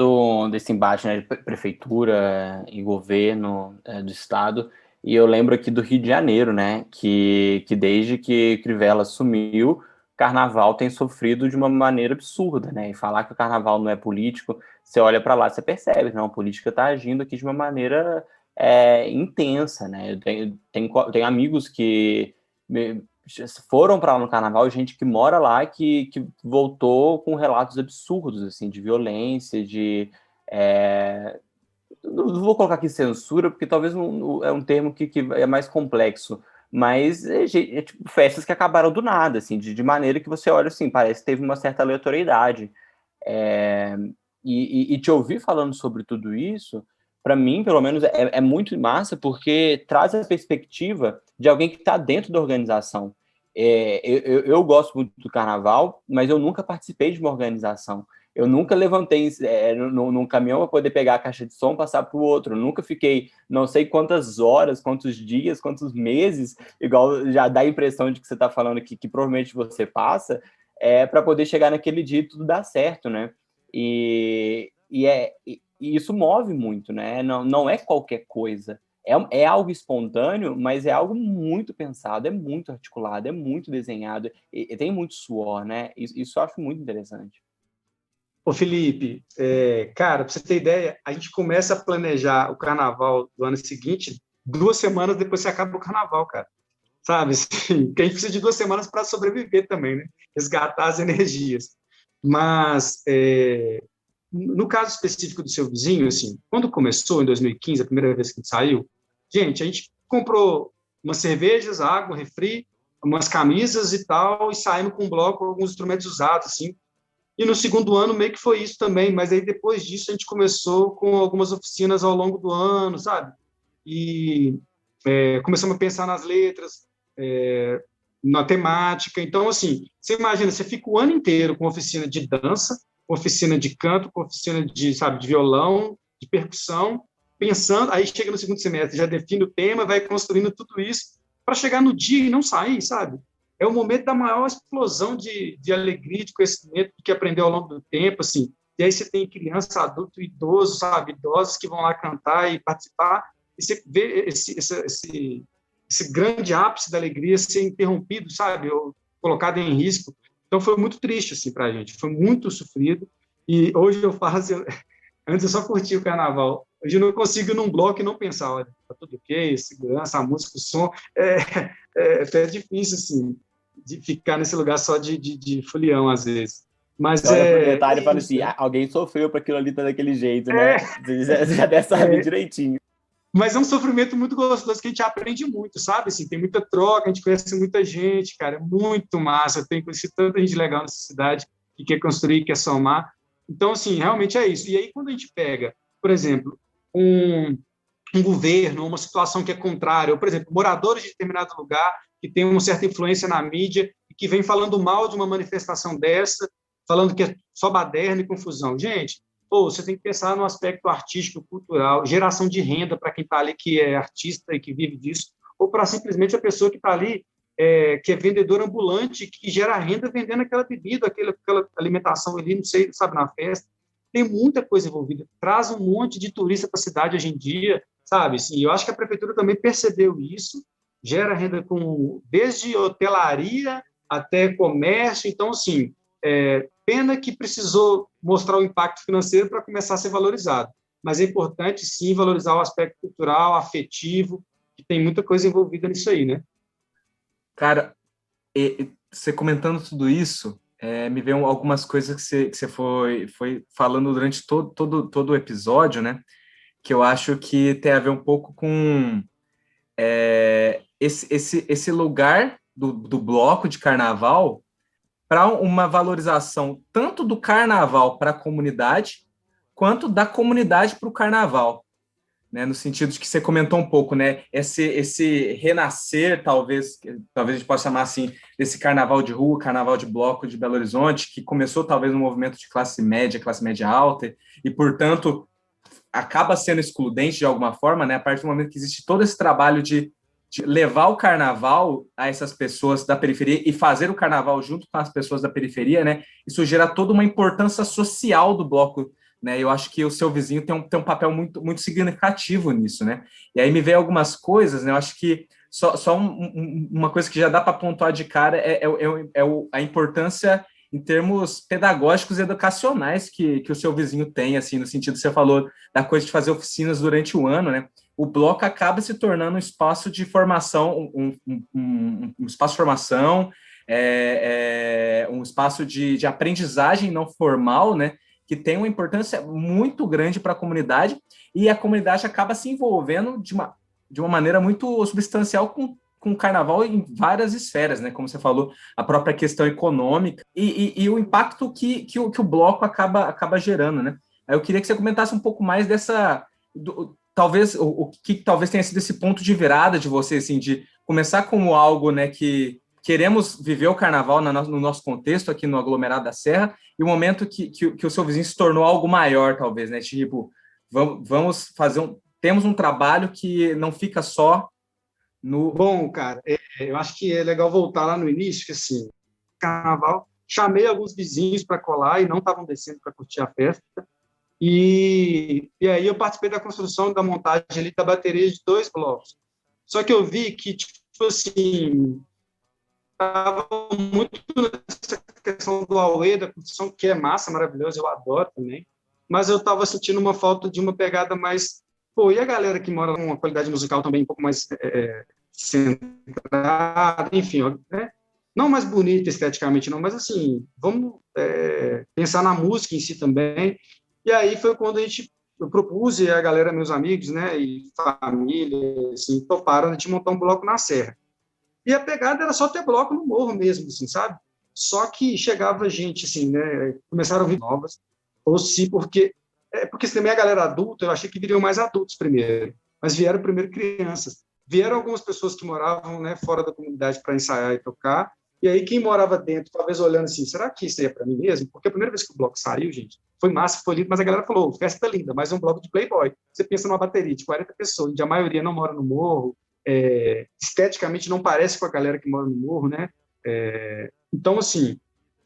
desse embate, né, de prefeitura e governo do estado, e eu lembro aqui do Rio de Janeiro, né, que desde que Crivella assumiu, carnaval tem sofrido de uma maneira absurda, né, e falar que o carnaval não é político, você olha para lá, você percebe, não, a política está agindo aqui de uma maneira intensa, né, eu tenho amigos que foram para lá no carnaval, gente que mora lá, que voltou com relatos absurdos, assim, de violência, não vou colocar aqui censura, porque talvez é um termo que é mais complexo, mas tipo festas que acabaram do nada, assim, de maneira que você olha assim, parece que teve uma certa aleatoriedade. E te ouvir falando sobre tudo isso, para mim, pelo menos, é muito massa, porque traz a perspectiva de alguém que está dentro da organização. Eu gosto muito do carnaval, mas eu nunca participei de uma organização. Eu nunca levantei num caminhão para poder pegar a caixa de som e passar para o outro. Eu nunca fiquei não sei quantas horas, quantos dias, quantos meses, igual já dá a impressão de que você está falando que provavelmente você passa, para poder chegar naquele dia e tudo dar certo, né? E isso move muito, né? Não é qualquer coisa. É algo espontâneo, mas é algo muito pensado, é muito articulado, é muito desenhado, e tem muito suor, né? Isso eu acho muito interessante. Ô, Felipe, cara, para você ter ideia, a gente começa a planejar o carnaval do ano seguinte 2 semanas depois que acaba o carnaval, cara. Sabe? Assim, que a gente precisa de 2 semanas para sobreviver também, né? Resgatar as energias. Mas, no caso específico do seu vizinho, assim, quando começou, em 2015, a primeira vez que a gente saiu, gente, a gente comprou umas cervejas, água, refri, umas camisas e tal, e saímos com um bloco, alguns instrumentos usados, assim. E no segundo ano meio que foi isso também, mas aí depois disso a gente começou com algumas oficinas ao longo do ano, sabe? E começamos a pensar nas letras, na temática. Então, assim, você imagina, você fica o ano inteiro com oficina de dança, com oficina de canto, com oficina de, sabe, de violão, de percussão, pensando, aí chega no segundo semestre, já define o tema, vai construindo tudo isso, para chegar no dia e não sair, sabe? É o momento da maior explosão de alegria, de conhecimento que aprendeu ao longo do tempo, assim. E aí você tem criança, adulto, idoso, sabe? Idosos que vão lá cantar e participar, e você vê esse grande ápice da alegria ser interrompido, sabe? Ou colocado em risco. Então, foi muito triste, assim, para a gente. Foi muito sofrido. E hoje eu faço... Antes eu só curtia o carnaval. Hoje eu não consigo ir num bloco e não pensar, olha, tá tudo ok, segurança, a música, o som. É difícil, assim, de ficar nesse lugar só de folião, às vezes. Mas você olha pro detalhe e fala assim, alguém sofreu para aquilo ali tá daquele jeito, né? Você já deve saber direitinho. Mas é um sofrimento muito gostoso, que a gente aprende muito, sabe? Assim, tem muita troca, a gente conhece muita gente, cara, é muito massa. Eu tenho conhecido tanta gente legal nessa cidade que quer construir, quer somar. Então, assim, realmente é isso. E aí, quando a gente pega, por exemplo, um governo, uma situação que é contrária, ou, por exemplo, moradores de determinado lugar que tem uma certa influência na mídia e que vem falando mal de uma manifestação dessa, falando que é só baderna e confusão. Gente, você tem que pensar no aspecto artístico, cultural, geração de renda para quem está ali, que é artista e que vive disso, ou para simplesmente a pessoa que está ali, que é vendedor ambulante, que gera renda vendendo aquela bebida, aquela alimentação ali, não sei, sabe, na festa. Tem muita coisa envolvida. Traz um monte de turista para a cidade hoje em dia, sabe? Assim, eu acho que a prefeitura também percebeu isso, gera renda desde hotelaria até comércio. Então, assim, pena que precisou mostrar o impacto financeiro para começar a ser valorizado. Mas é importante, sim, valorizar o aspecto cultural, afetivo, que tem muita coisa envolvida nisso aí, né? Cara, você comentando tudo isso, me veio algumas coisas que você foi falando durante todo o episódio, né? Que eu acho que tem a ver um pouco com esse lugar do bloco de carnaval para uma valorização tanto do carnaval para a comunidade, quanto da comunidade para o carnaval. Né, no sentido de que você comentou um pouco, né, esse renascer, talvez a gente possa chamar assim, desse carnaval de rua, carnaval de bloco de Belo Horizonte, que começou talvez no movimento de classe média alta, e, portanto, acaba sendo excludente de alguma forma, né, a partir do momento que existe todo esse trabalho de levar o carnaval a essas pessoas da periferia e fazer o carnaval junto com as pessoas da periferia, né, isso gera toda uma importância social do bloco. Né, eu acho que o seu vizinho tem um papel muito, muito significativo nisso, né? E aí me veio algumas coisas, né? Eu acho que só uma coisa que já dá para pontuar de cara a importância em termos pedagógicos e educacionais que o seu vizinho tem, assim, no sentido que você falou da coisa de fazer oficinas durante o ano, né? O bloco acaba se tornando um espaço de formação, um espaço de formação, um espaço de aprendizagem não formal, né? Que tem uma importância muito grande para a comunidade, e a comunidade acaba se envolvendo de uma maneira muito substancial com o carnaval em várias esferas, né? Como você falou, a própria questão econômica e o impacto que o bloco acaba gerando, né? Aí eu queria que você comentasse um pouco mais talvez o que talvez tenha sido esse ponto de virada de você, assim, de começar como algo, né, que queremos viver o carnaval no nosso contexto aqui no aglomerado da Serra, e o momento que o seu vizinho se tornou algo maior, talvez, né? Tipo, vamos fazer temos um trabalho que não fica só no... Bom, cara, eu acho que é legal voltar lá no início, que assim, carnaval, chamei alguns vizinhos para colar e não estavam descendo para curtir a festa, e aí eu participei da construção, da montagem ali da bateria de 2 blocos. Só que eu vi que, tipo assim, estava muito nessa questão do auê, da construção, que é massa, maravilhoso, eu adoro também, mas eu estava sentindo uma falta de uma pegada mais... Pô, e a galera que mora numa qualidade musical também um pouco mais centrada, enfim, né? Não mais bonita esteticamente, não, mas assim, vamos pensar na música em si também. E aí foi quando eu propus, e a galera, meus amigos, né, e família, assim, toparam de montar um bloco na Serra. E a pegada era só ter bloco no morro mesmo, assim, sabe? Só que chegava gente, assim, né, começaram a vir novas, ou se porque também a galera adulta, eu achei que viriam mais adultos primeiro, mas vieram primeiro crianças. Vieram algumas pessoas que moravam, né, fora da comunidade para ensaiar e tocar, e aí quem morava dentro, talvez olhando assim, será que isso aí é para mim mesmo? Porque a primeira vez que o bloco saiu, gente, foi massa, foi lindo, mas a galera falou, festa linda, mas é um bloco de playboy. Você pensa numa bateria de 40 pessoas, onde a maioria não mora no morro, esteticamente não parece com a galera que mora no morro, né? Então, assim,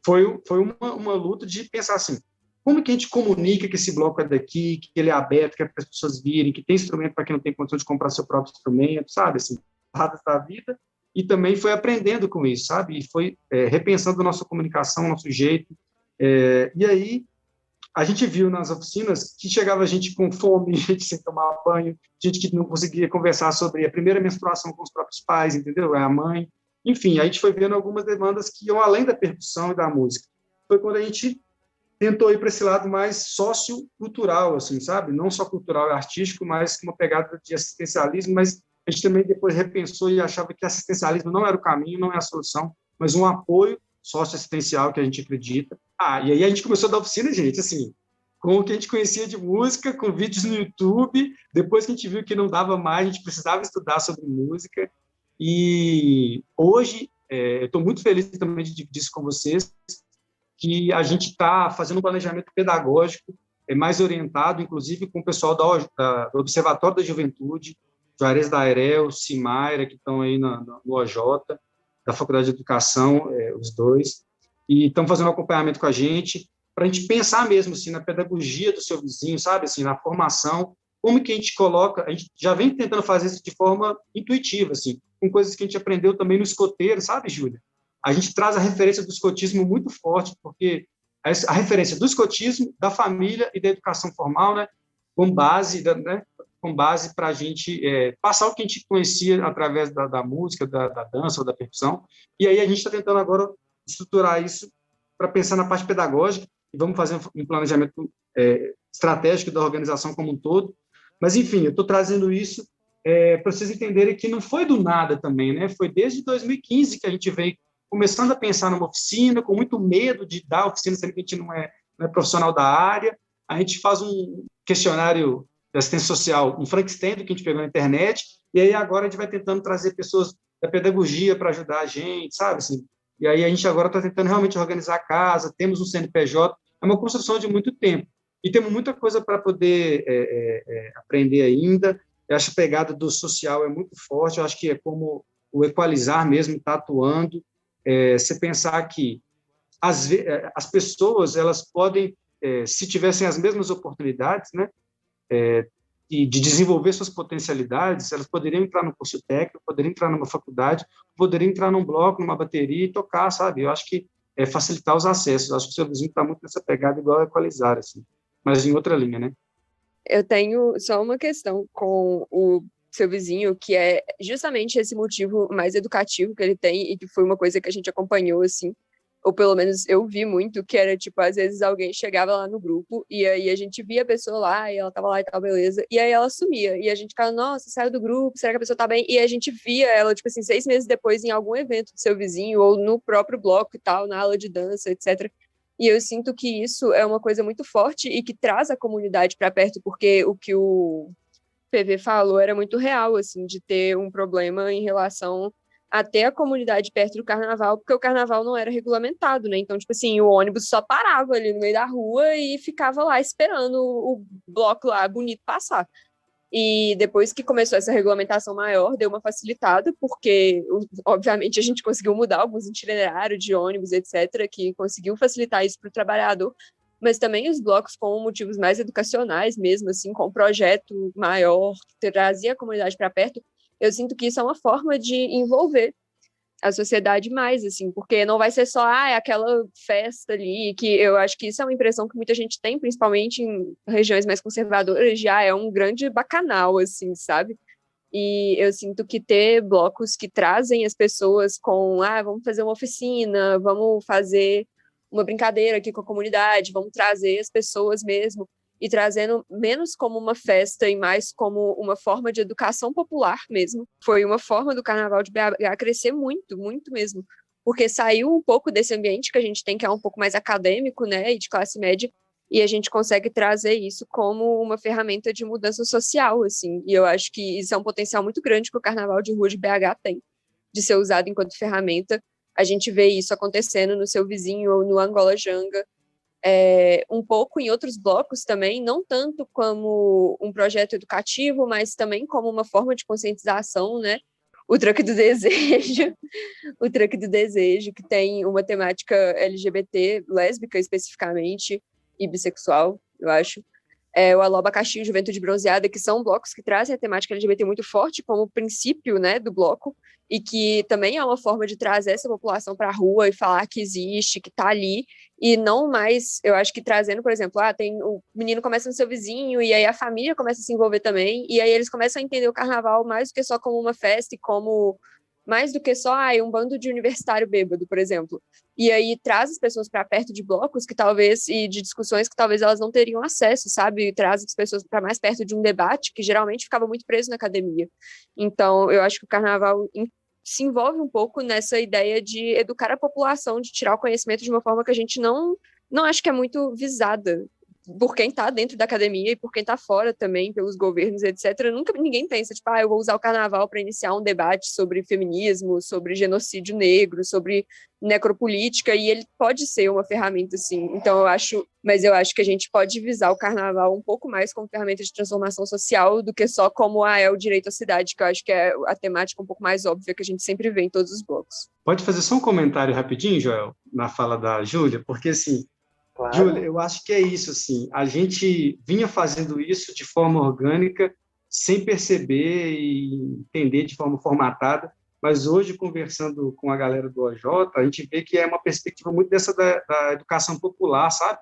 foi uma luta de pensar assim, como que a gente comunica que esse bloco é daqui, que ele é aberto, que é para as pessoas virem, que tem instrumento para quem não tem condição de comprar seu próprio instrumento, sabe? Assim, radas da vida. E também foi aprendendo com isso, sabe? E foi repensando a nossa comunicação, nosso jeito. E aí, a gente viu nas oficinas que chegava gente com fome, gente sem tomar banho, gente que não conseguia conversar sobre a primeira menstruação com os próprios pais, entendeu? A mãe. Enfim, a gente foi vendo algumas demandas que iam além da percussão e da música. Foi quando a gente tentou ir para esse lado mais sociocultural, assim, sabe? Não só cultural e artístico, mas com uma pegada de assistencialismo, mas a gente também depois repensou e achava que assistencialismo não era o caminho, não é a solução, mas um apoio socioassistencial que a gente acredita. E aí a gente começou a dar oficina, gente, assim, com o que a gente conhecia de música, com vídeos no YouTube, depois que a gente viu que não dava mais, a gente precisava estudar sobre música, e hoje eu estou muito feliz também de dividir isso com vocês, que a gente está fazendo um planejamento pedagógico mais orientado, inclusive com o pessoal do Observatório da Juventude, Juarez da Airel, Cimaira, que estão aí no OJ, da Faculdade de Educação, os dois, e estão fazendo um acompanhamento com a gente, para a gente pensar mesmo assim, na pedagogia do seu vizinho, sabe, assim, na formação, como que a gente coloca, a gente já vem tentando fazer isso de forma intuitiva, assim, com coisas que a gente aprendeu também no escoteiro, sabe, Júlia? A gente traz a referência do escotismo muito forte, porque a referência do escotismo, da família e da educação formal, né, com base para a gente passar o que a gente conhecia através da música, da dança ou da percussão, e aí a gente está tentando agora estruturar isso para pensar na parte pedagógica, e vamos fazer um planejamento estratégico da organização como um todo, mas, enfim, eu estou trazendo isso para vocês entenderem que não foi do nada também, né? Foi desde 2015 que a gente veio começando a pensar numa oficina, com muito medo de dar oficina, sendo que a gente não é profissional da área. A gente faz um questionário de assistência social, um Frankenstein que a gente pegou na internet, e aí agora a gente vai tentando trazer pessoas da pedagogia para ajudar a gente, sabe? Assim, e aí a gente agora está tentando realmente organizar a casa, temos um CNPJ, é uma construção de muito tempo, e temos muita coisa para poder aprender ainda. Eu acho que a pegada do social é muito forte, eu acho que é como o Equalizar mesmo está atuando. Você pensar que as pessoas elas podem, se tivessem as mesmas oportunidades, né, e de desenvolver suas potencialidades, elas poderiam entrar no curso técnico, poderiam entrar numa faculdade, poderiam entrar num bloco, numa bateria e tocar, sabe? Eu acho que facilitar os acessos. Eu acho que o seu vizinho está muito nessa pegada igual a Equalizar, assim, mas em outra linha, né? Eu tenho só uma questão com o seu vizinho, que é justamente esse motivo mais educativo que ele tem, e que foi uma coisa que a gente acompanhou, assim, ou pelo menos eu vi muito, que era, tipo, às vezes alguém chegava lá no grupo, e aí a gente via a pessoa lá, e ela tava lá e tal, beleza, e aí ela sumia, e a gente ficava, nossa, saiu do grupo, será que a pessoa tá bem? E a gente via ela, tipo assim, 6 meses depois em algum evento do seu vizinho, ou no próprio bloco e tal, na aula de dança, etc. E eu sinto que isso é uma coisa muito forte e que traz a comunidade para perto, porque o que o PV falou era muito real, assim, de ter um problema em relação a ter a comunidade perto do carnaval, porque o carnaval não era regulamentado, né? Então, tipo assim, o ônibus só parava ali no meio da rua e ficava lá esperando o bloco lá bonito passar. E depois que começou essa regulamentação maior, deu uma facilitada, porque, obviamente, a gente conseguiu mudar alguns itinerários de ônibus, etc., que conseguiu facilitar isso para o trabalhador, mas também os blocos com motivos mais educacionais mesmo, assim, com um projeto maior, que trazia a comunidade para perto. Eu sinto que isso é uma forma de envolver, a sociedade mais, assim, porque não vai ser só aquela festa ali, que eu acho que isso é uma impressão que muita gente tem, principalmente em regiões mais conservadoras, já é um grande bacanal, assim, sabe? E eu sinto que ter blocos que trazem as pessoas com, vamos fazer uma oficina, vamos fazer uma brincadeira aqui com a comunidade, vamos trazer as pessoas mesmo, e trazendo menos como uma festa e mais como uma forma de educação popular mesmo. Foi uma forma do Carnaval de BH crescer muito, muito mesmo, porque saiu um pouco desse ambiente que a gente tem, que é um pouco mais acadêmico, né, e de classe média, e a gente consegue trazer isso como uma ferramenta de mudança social, assim, e eu acho que isso é um potencial muito grande que o Carnaval de Rua de BH tem, de ser usado enquanto ferramenta. A gente vê isso acontecendo no Seu Vizinho ou no Angola Janga, um pouco em outros blocos também, não tanto como um projeto educativo, mas também como uma forma de conscientização, né? O Truque do Desejo, o Truque do Desejo, que tem uma temática LGBT, lésbica especificamente, e bissexual, eu acho. O Alô Abacaxi e o Juventude Bronzeada, que são blocos que trazem a temática LGBT muito forte como princípio, né, do bloco, e que também é uma forma de trazer essa população para a rua e falar que existe, que está ali, e não mais, eu acho que trazendo, por exemplo, tem o menino começa no Seu Vizinho, e aí a família começa a se envolver também, e aí eles começam a entender o carnaval mais do que só como uma festa e como mais do que só um bando de universitário bêbado, por exemplo. E aí traz as pessoas para perto de blocos que talvez, e de discussões que talvez elas não teriam acesso, sabe? E traz as pessoas para mais perto de um debate que geralmente ficava muito preso na academia. Então, eu acho que o carnaval se envolve um pouco nessa ideia de educar a população, de tirar o conhecimento de uma forma que a gente não acho que é muito visada por quem está dentro da academia e por quem está fora também, pelos governos, etc. Nunca ninguém pensa, tipo, eu vou usar o carnaval para iniciar um debate sobre feminismo, sobre genocídio negro, sobre necropolítica, e ele pode ser uma ferramenta, sim. Então, eu acho que a gente pode visar o carnaval um pouco mais como ferramenta de transformação social do que só como, é o direito à cidade, que eu acho que é a temática um pouco mais óbvia que a gente sempre vê em todos os blocos. Pode fazer só um comentário rapidinho, Joel, na fala da Júlia, porque, assim, Claro. Júlia, eu acho que é isso, assim, a gente vinha fazendo isso de forma orgânica, sem perceber e entender de forma formatada, mas hoje, conversando com a galera do OJ, a gente vê que é uma perspectiva muito dessa da educação popular, sabe?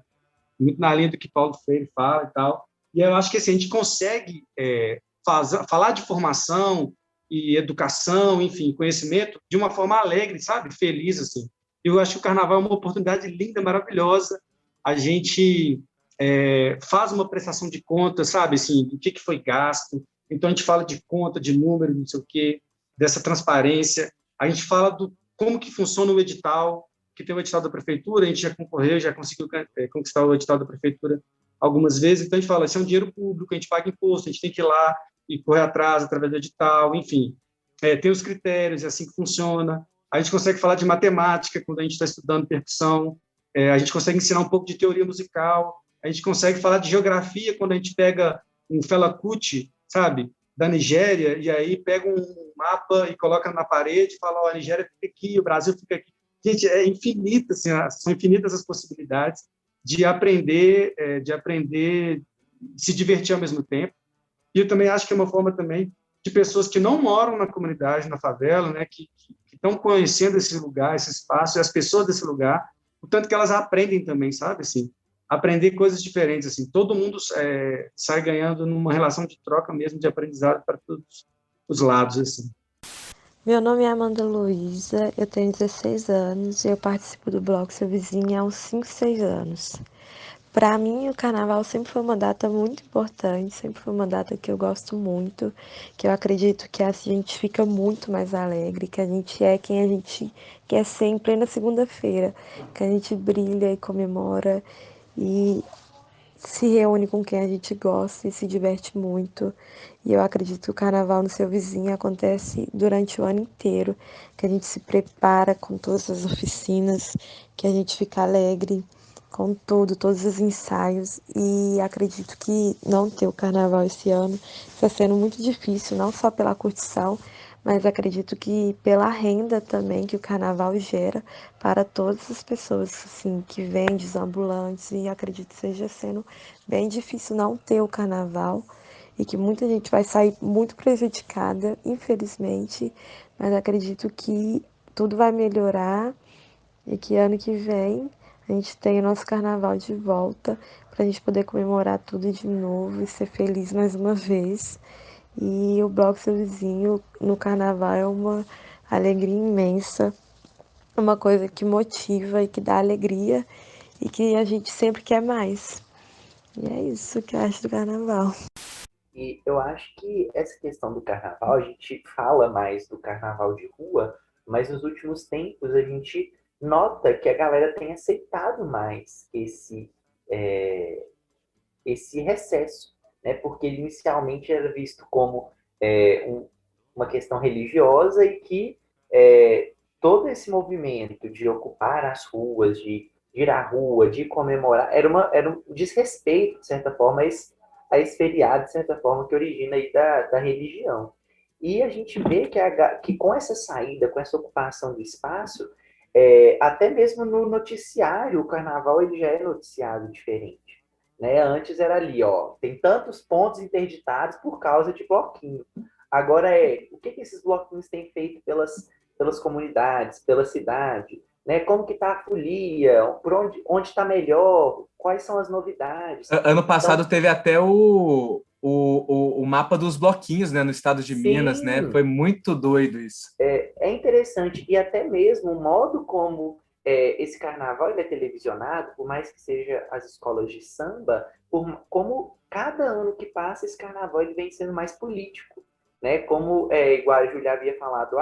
Muito na linha do que Paulo Freire fala e tal, e eu acho que assim, a gente consegue falar de formação e educação, enfim, conhecimento, de uma forma alegre, sabe? Feliz, assim. Eu acho que o Carnaval é uma oportunidade linda, maravilhosa. A gente faz uma prestação de contas, sabe, assim, do que foi gasto. Então, a gente fala de conta, de número, não sei o quê, dessa transparência. A gente fala do como que funciona o edital, que tem o edital da prefeitura, a gente já concorreu, já conseguiu conquistar o edital da prefeitura algumas vezes. Então, a gente fala, isso é um dinheiro público, a gente paga imposto, a gente tem que ir lá e correr atrás através do edital, enfim. Tem os critérios, é assim que funciona. A gente consegue falar de matemática quando a gente está estudando percussão. A gente consegue ensinar um pouco de teoria musical, a gente consegue falar de geografia quando a gente pega um Fela Kuti, sabe, da Nigéria, e aí pega um mapa e coloca na parede e fala, a Nigéria fica aqui, o Brasil fica aqui. Gente, é infinito, assim, são infinitas as possibilidades de aprender, se divertir ao mesmo tempo. E eu também acho que é uma forma também de pessoas que não moram na comunidade, na favela, né, que estão conhecendo esse lugar, esse espaço, e as pessoas desse lugar, o tanto que elas aprendem também, sabe, assim, aprender coisas diferentes, assim, todo mundo sai ganhando numa relação de troca mesmo, de aprendizado para todos os lados, assim. Meu nome é Amanda Luiza, eu tenho 16 anos e eu participo do Bloco Seu Vizinho há uns 5, 6 anos. Para mim, o Carnaval sempre foi uma data muito importante, sempre foi uma data que eu gosto muito, que eu acredito que a gente fica muito mais alegre, que a gente é quem a gente quer ser em plena segunda-feira, que a gente brilha e comemora e se reúne com quem a gente gosta e se diverte muito. E eu acredito que o Carnaval no Seu Vizinho acontece durante o ano inteiro, que a gente se prepara com todas as oficinas, que a gente fica alegre com tudo, todos os ensaios, e acredito que não ter o Carnaval esse ano está sendo muito difícil, não só pela curtição, mas acredito que pela renda também que o Carnaval gera para todas as pessoas assim, que vendem, os ambulantes, e acredito que seja sendo bem difícil não ter o Carnaval, e que muita gente vai sair muito prejudicada, infelizmente, mas acredito que tudo vai melhorar e que ano que vem a gente tenha o nosso carnaval de volta para a gente poder comemorar tudo de novo e ser feliz mais uma vez. E o Bloco Seu Vizinho no carnaval é uma alegria imensa, uma coisa que motiva e que dá alegria e que a gente sempre quer mais. E é isso que eu acho do carnaval. E eu acho que essa questão do carnaval, a gente fala mais do carnaval de rua, mas nos últimos tempos a gente nota que a galera tem aceitado mais esse recesso, né? Porque inicialmente era visto como uma questão religiosa e que todo esse movimento de ocupar as ruas, de ir à rua, de comemorar, era um desrespeito, de certa forma, a esse feriado, de certa forma, que origina aí da religião. E a gente vê que com essa saída, com essa ocupação do espaço, até mesmo no noticiário, o carnaval ele já é noticiado diferente. Né? Antes era ali, ó, tem tantos pontos interditados por causa de bloquinho. Agora o que esses bloquinhos têm feito pelas comunidades, pela cidade? Né? Como que está a folia? Onde está melhor? Quais são as novidades? Ano passado teve até o mapa dos bloquinhos, né, no estado de Minas, né? Foi muito doido isso. É interessante. E até mesmo o modo como esse carnaval ele é televisionado, por mais que seja as escolas de samba, como cada ano que passa, esse carnaval ele vem sendo mais político. Né? Como, igual a Júlia havia falado,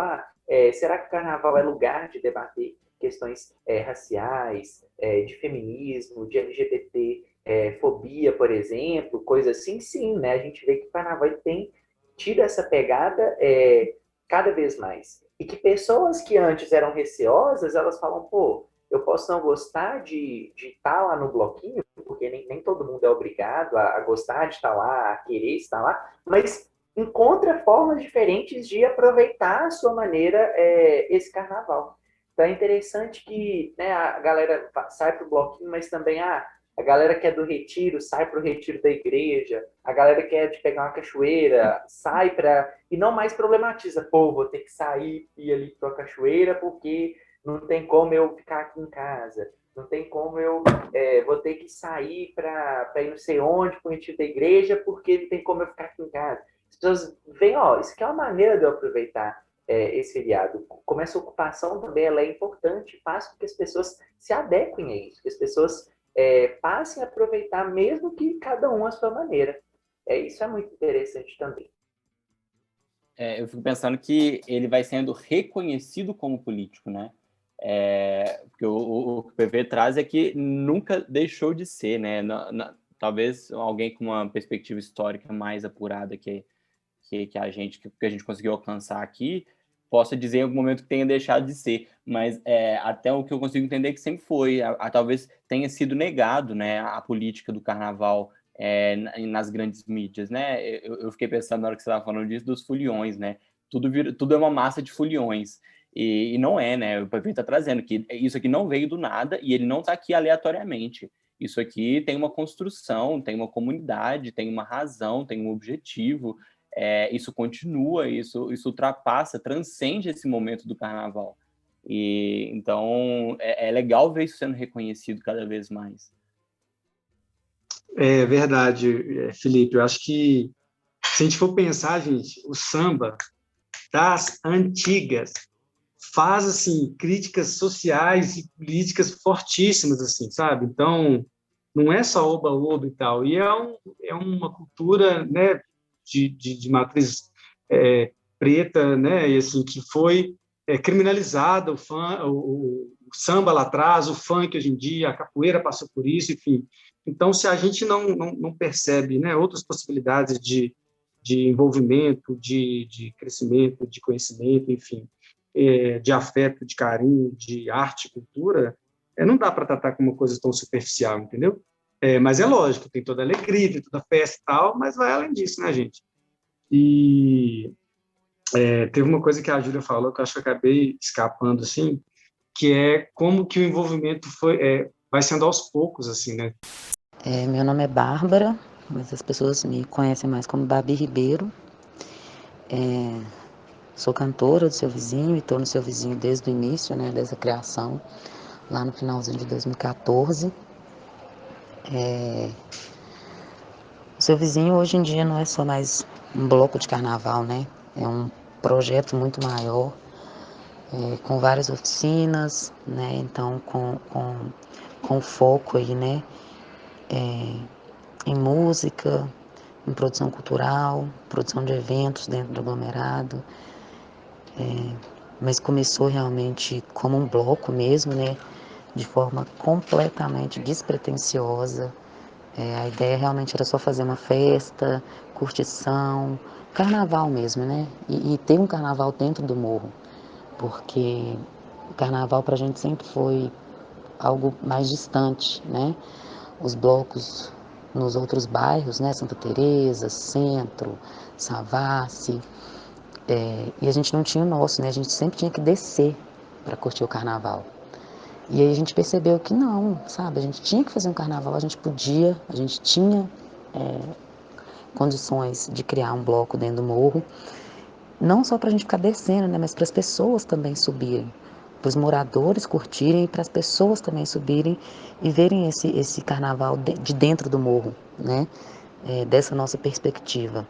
será que o carnaval é lugar de debater questões raciais, de feminismo, de LGBT, fobia, por exemplo, coisa assim? Sim, né? A gente vê que o carnaval tem tido essa pegada cada vez mais. E que pessoas que antes eram receosas, elas falam, pô, eu posso não gostar de estar lá no bloquinho, porque nem todo mundo é obrigado a gostar de estar lá, a querer estar lá, mas encontra formas diferentes de aproveitar a sua maneira esse carnaval. Então é interessante que, né, a galera sai para o bloquinho, mas também a galera que é do retiro sai para o retiro da igreja, a galera que é de pegar uma cachoeira sai para... E não mais problematiza, pô, vou ter que sair e ir ali para a cachoeira porque não tem como eu ficar aqui em casa, não tem como eu vou ter que sair para ir não sei onde para o retiro da igreja porque não tem como eu ficar aqui em casa. As pessoas veem, isso aqui é uma maneira de eu aproveitar esse feriado. Como essa ocupação também ela é importante, faz com que as pessoas se adequem a isso, que as pessoas passem a aproveitar, mesmo que cada um à sua maneira. Isso é muito interessante também. Eu fico pensando que ele vai sendo reconhecido como político, né? Porque o que o PV traz é que nunca deixou de ser, né? Talvez alguém com uma perspectiva histórica mais apurada que a gente conseguiu alcançar aqui, possa dizer em algum momento que tenha deixado de ser, mas até o que eu consigo entender é que sempre foi, talvez tenha sido negado, né, a política do carnaval nas grandes mídias, né? Eu fiquei pensando na hora que você estava falando disso, dos foliões, né? Tudo é uma massa de foliões, e não é, né? O PV está trazendo que isso aqui não veio do nada e ele não está aqui aleatoriamente. Isso aqui tem uma construção, tem uma comunidade, tem uma razão, tem um objetivo. Isso continua, isso ultrapassa, transcende esse momento do carnaval. E então é legal ver isso sendo reconhecido cada vez mais. É verdade, Felipe. Eu acho que se a gente for pensar, gente, o samba das antigas faz assim críticas sociais e políticas fortíssimas, assim, sabe? Então não é só oba-oba e tal. E é uma cultura, né, de matriz preta, né, e assim, que foi criminalizada, o samba lá atrás, o funk hoje em dia, a capoeira passou por isso, enfim. Então, se a gente não percebe, né, outras possibilidades de envolvimento, de crescimento, de conhecimento, enfim, de afeto, de carinho, de arte, cultura, não dá para tratar como uma coisa tão superficial, entendeu? Mas é lógico, tem toda a alegria, tem toda a festa e tal, mas vai além disso, né, gente? E teve uma coisa que a Júlia falou que eu acho que eu acabei escapando, assim, que é como que o envolvimento vai sendo aos poucos, assim, né? Meu nome é Sou cantora do Seu Vizinho e estou no Seu Vizinho desde o início, né, desde a criação, lá no finalzinho de 2014. O Seu Vizinho hoje em dia não é só mais um bloco de carnaval, né? É um projeto muito maior, com várias oficinas, né? Então com foco aí, né? Em música, em produção cultural, produção de eventos dentro do aglomerado. Mas começou realmente como um bloco mesmo, né? De forma completamente despretensiosa. A ideia realmente era só fazer uma festa, curtição, carnaval mesmo, né? E ter um carnaval dentro do morro, porque o carnaval pra gente sempre foi algo mais distante, né? Os blocos nos outros bairros, né? Santa Teresa, Centro, Savassi, e a gente não tinha o nosso, né? A gente sempre tinha que descer para curtir o carnaval. E aí a gente percebeu que não, sabe? A gente tinha que fazer um carnaval, a gente podia, a gente tinha condições de criar um bloco dentro do morro, não só para a gente ficar descendo, né? Mas para as pessoas também subirem, para os moradores curtirem e para as pessoas também subirem e verem esse carnaval de dentro do morro, né? Dessa nossa perspectiva.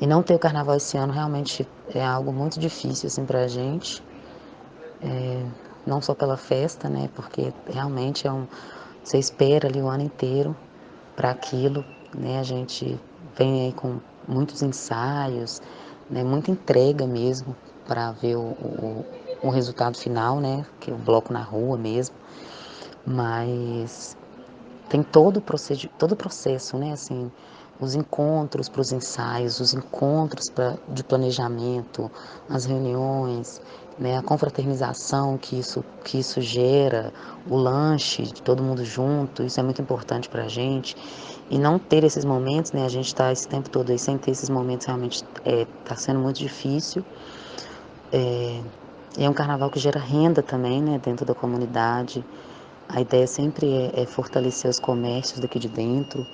E não ter o carnaval esse ano realmente é algo muito difícil assim, para a gente. Não só pela festa, né? Porque realmente você espera ali o ano inteiro para aquilo, né? A gente vem aí com muitos ensaios, né? Muita entrega mesmo para ver o resultado final, né? Que é o bloco na rua mesmo. Mas tem todo o processo, né? Assim, os encontros para os ensaios, os encontros de planejamento, as reuniões, né? A confraternização que isso gera, o lanche de todo mundo junto, isso é muito importante para a gente. E não ter esses momentos, né? A gente está esse tempo todo aí sem ter esses momentos realmente está sendo muito difícil. É um carnaval que gera renda também, né? Dentro da comunidade. A ideia sempre é fortalecer os comércios daqui de dentro.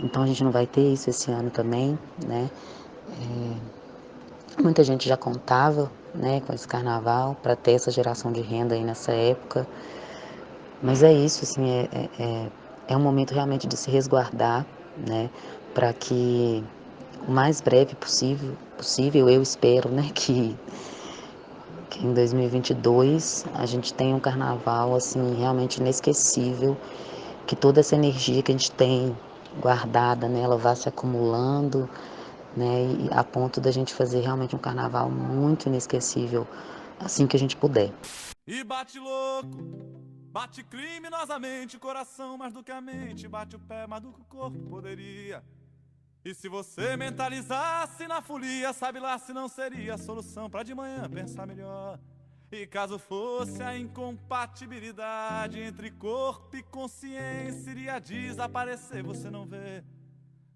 Então a gente não vai ter isso esse ano também, né? Muita gente já contava, né, com esse carnaval para ter essa geração de renda aí nessa época. Mas é isso, assim, é um momento realmente de se resguardar, né? Para que o mais breve possível, eu espero, né, que em 2022 a gente tenha um carnaval assim realmente inesquecível, que toda essa energia que a gente tem guardada, né, ela vá se acumulando, né, e a ponto da gente fazer realmente um carnaval muito inesquecível assim que a gente puder. E bate louco, bate criminosamente o coração mais do que a mente, bate o pé mais do que o corpo poderia. E se você mentalizasse na folia, sabe lá se não seria a solução pra de manhã pensar melhor. E caso fosse a incompatibilidade entre corpo e consciência, iria desaparecer, você não vê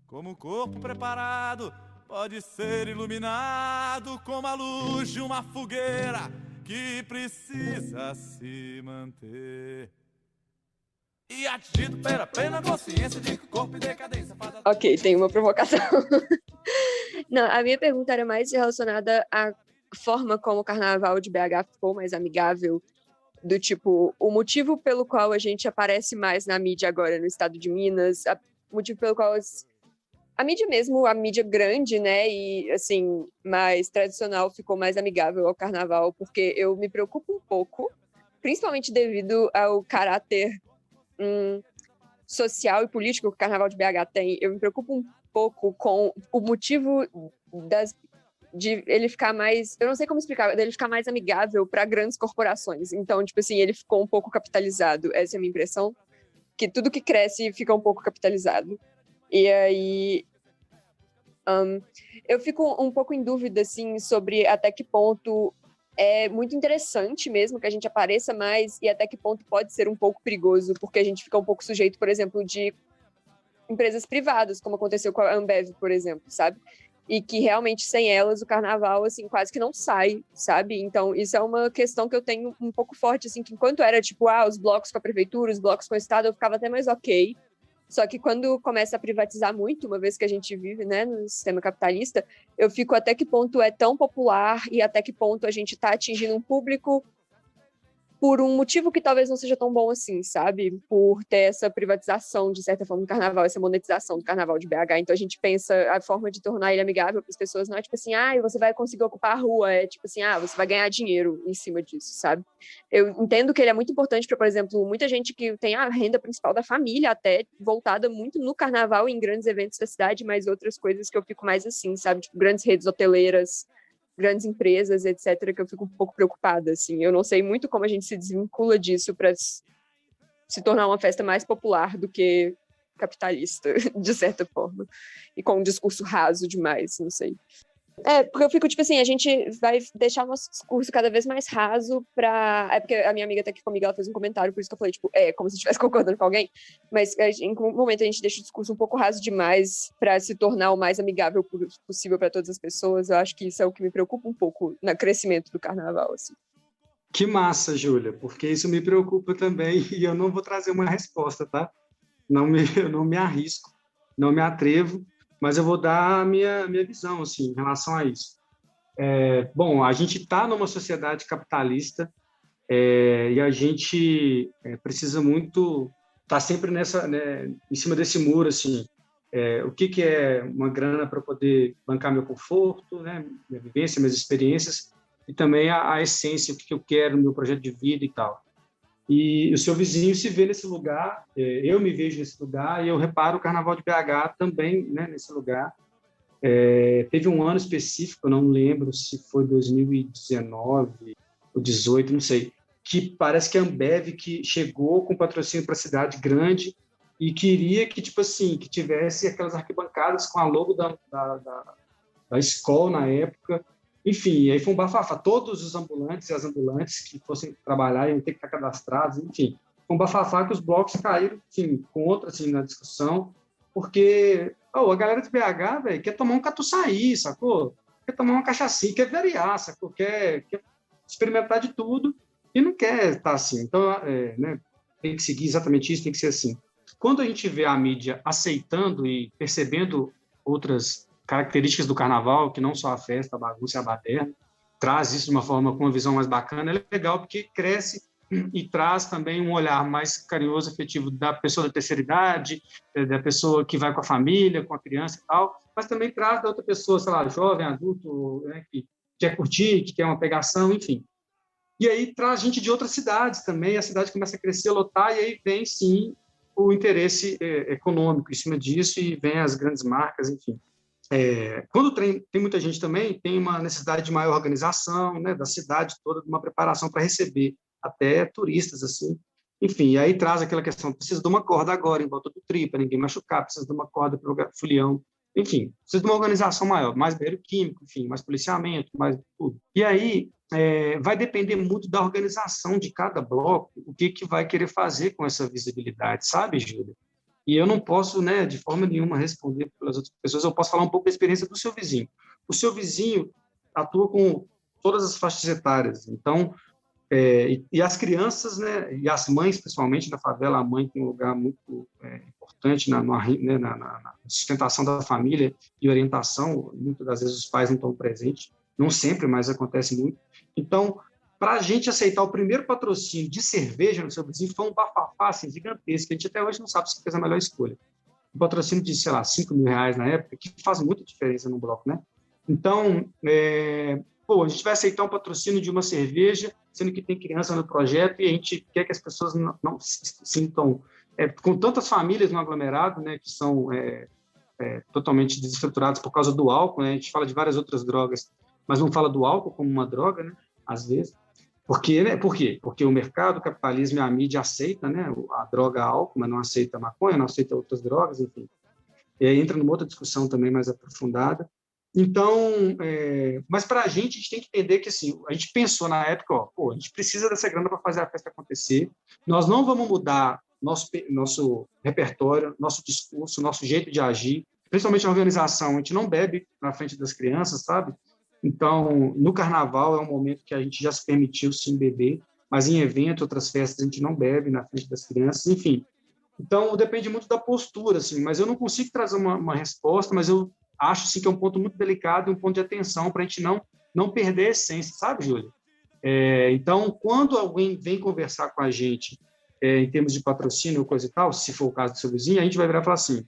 como o corpo preparado pode ser iluminado como a luz de uma fogueira que precisa se manter. E atingido pela plena consciência de que o corpo em decadência faz a... Ok, tem uma provocação. Não, a minha pergunta era mais relacionada à forma como o carnaval de BH ficou mais amigável, do tipo, o motivo pelo qual a gente aparece mais na mídia agora no estado de Minas, o motivo pelo qual a mídia mesmo, a mídia grande, né, e assim, mais tradicional ficou mais amigável ao carnaval, porque eu me preocupo um pouco, principalmente devido ao caráter social e político que o Carnaval de BH tem. Eu me preocupo um pouco com o motivo de ele ficar mais, eu não sei como explicar, dele ficar mais amigável para grandes corporações. Então, tipo assim, ele ficou um pouco capitalizado. Essa é a minha impressão, que tudo que cresce fica um pouco capitalizado. E aí eu fico um pouco em dúvida assim sobre até que ponto é muito interessante mesmo que a gente apareça mais e até que ponto pode ser um pouco perigoso, porque a gente fica um pouco sujeito, por exemplo, de empresas privadas, como aconteceu com a Ambev, por exemplo, sabe? E que realmente sem elas o carnaval, assim, quase que não sai, sabe? Então isso é uma questão que eu tenho um pouco forte, assim, que enquanto era tipo, os blocos com a prefeitura, os blocos com o estado, eu ficava até mais ok, Só que quando começa a privatizar muito, uma vez que a gente vive, né, no sistema capitalista, eu fico até que ponto é tão popular e até que ponto a gente está atingindo um público por um motivo que talvez não seja tão bom assim, sabe? Por ter essa privatização, de certa forma, do carnaval, essa monetização do carnaval de BH. Então a gente pensa a forma de tornar ele amigável para as pessoas, não é tipo assim, você vai conseguir ocupar a rua, é tipo assim, você vai ganhar dinheiro em cima disso, sabe? Eu entendo que ele é muito importante para, por exemplo, muita gente que tem a renda principal da família até voltada muito no carnaval e em grandes eventos da cidade, mas outras coisas que eu fico mais assim, sabe? Tipo, grandes redes hoteleiras, grandes empresas, etc., que eu fico um pouco preocupada, assim. Eu não sei muito como a gente se desvincula disso para se tornar uma festa mais popular do que capitalista, de certa forma. E com um discurso raso demais, não sei. Porque eu fico, tipo assim, a gente vai deixar o nosso discurso cada vez mais raso pra... porque a minha amiga tá aqui comigo, ela fez um comentário, por isso que eu falei, tipo, como se eu estivesse concordando com alguém, mas em um momento a gente deixa o discurso um pouco raso demais pra se tornar o mais amigável possível pra todas as pessoas. Eu acho que isso é o que me preocupa um pouco no crescimento do carnaval, assim. Que massa, Júlia, porque isso me preocupa também e eu não vou trazer uma resposta, tá? Eu não me arrisco, não me atrevo, mas eu vou dar a minha visão, assim, em relação a isso. Bom, a gente está numa sociedade capitalista e a gente precisa muito estar sempre em cima desse muro, assim, o que é uma grana para poder bancar meu conforto, né, minha vivência, minhas experiências, e também a essência, o que eu quero no meu projeto de vida e tal. E o seu vizinho se vê nesse lugar, eu me vejo nesse lugar, e eu reparo o Carnaval de BH também, né, nesse lugar. Teve um ano específico, eu não lembro se foi 2019 ou 2018, não sei, que parece que a Ambev que chegou com patrocínio para a cidade grande e queria que, tipo assim, que tivesse aquelas arquibancadas com a logo da escola na época. Enfim, aí foi um bafafá. Todos os ambulantes e as ambulantes que fossem trabalhar iam ter que estar cadastrados, enfim. Foi um bafafá que os blocos caíram, assim, contra, assim, na discussão, porque a galera de BH, velho, quer tomar um catuçaí, sacou? Quer tomar uma cachaçinha, quer variar, sacou? Quer experimentar de tudo e não quer estar assim. Então, né, tem que seguir exatamente isso, tem que ser assim. Quando a gente vê a mídia aceitando e percebendo outras características do carnaval, que não só a festa, a bagunça e a baderna, traz isso de uma forma com uma visão mais bacana, é legal porque cresce e traz também um olhar mais carinhoso, afetivo da pessoa da terceira idade, da pessoa que vai com a família, com a criança e tal, mas também traz da outra pessoa, sei lá, jovem, adulto, né, que quer curtir, que quer uma pegação, enfim. E aí traz gente de outras cidades também, a cidade começa a crescer, lotar, e aí vem, sim, o interesse econômico em cima disso, e vem as grandes marcas, enfim. Quando tem muita gente também, tem uma necessidade de maior organização, né, da cidade toda, de uma preparação para receber até turistas, assim. Enfim, e aí traz aquela questão, precisa de uma corda agora, em volta do tri, para ninguém machucar, precisa de uma corda para o folião, enfim, precisa de uma organização maior, mais banheiro químico, enfim, mais policiamento, mais tudo. E aí vai depender muito da organização de cada bloco, o que vai querer fazer com essa visibilidade, sabe, Júlia? E eu não posso, né, de forma nenhuma responder pelas outras pessoas, eu posso falar um pouco da experiência do seu vizinho. O seu vizinho atua com todas as faixas etárias, então, e as crianças, né, e as mães, principalmente, na favela, a mãe tem um lugar muito importante na sustentação da família e orientação, muitas das vezes os pais não estão presentes, não sempre, mas acontece muito. Então, para a gente aceitar o primeiro patrocínio de cerveja no seu vizinho, foi um bafafá assim, gigantesco, que a gente até hoje não sabe se fez a melhor escolha. Um patrocínio de, sei lá, R$5.000 na época, que faz muita diferença no bloco, né? Então, a gente vai aceitar um patrocínio de uma cerveja, sendo que tem criança no projeto, e a gente quer que as pessoas não se sintam... com tantas famílias no aglomerado, né, que são totalmente desestruturadas por causa do álcool, né? A gente fala de várias outras drogas, mas não fala do álcool como uma droga, né? Às vezes. Por quê? Porque o mercado, o capitalismo e a mídia aceita, né, a droga álcool, mas não aceita a maconha, não aceita outras drogas, enfim. E aí entra numa outra discussão também mais aprofundada. Então, mas para a gente tem que entender que, assim, a gente pensou na época, a gente precisa dessa grana para fazer a festa acontecer, nós não vamos mudar nosso repertório, nosso discurso, nosso jeito de agir, principalmente a organização, a gente não bebe na frente das crianças, sabe? Então, no carnaval é um momento que a gente já se permitiu sim beber, mas em evento, outras festas, a gente não bebe na frente das crianças, enfim. Então, depende muito da postura, assim, mas eu não consigo trazer uma resposta, mas eu acho assim, que é um ponto muito delicado e um ponto de atenção para a gente não perder a essência, sabe, Júlia? Então, quando alguém vem conversar com a gente em termos de patrocínio ou coisa e tal, se for o caso do seu vizinho, a gente vai virar e falar assim,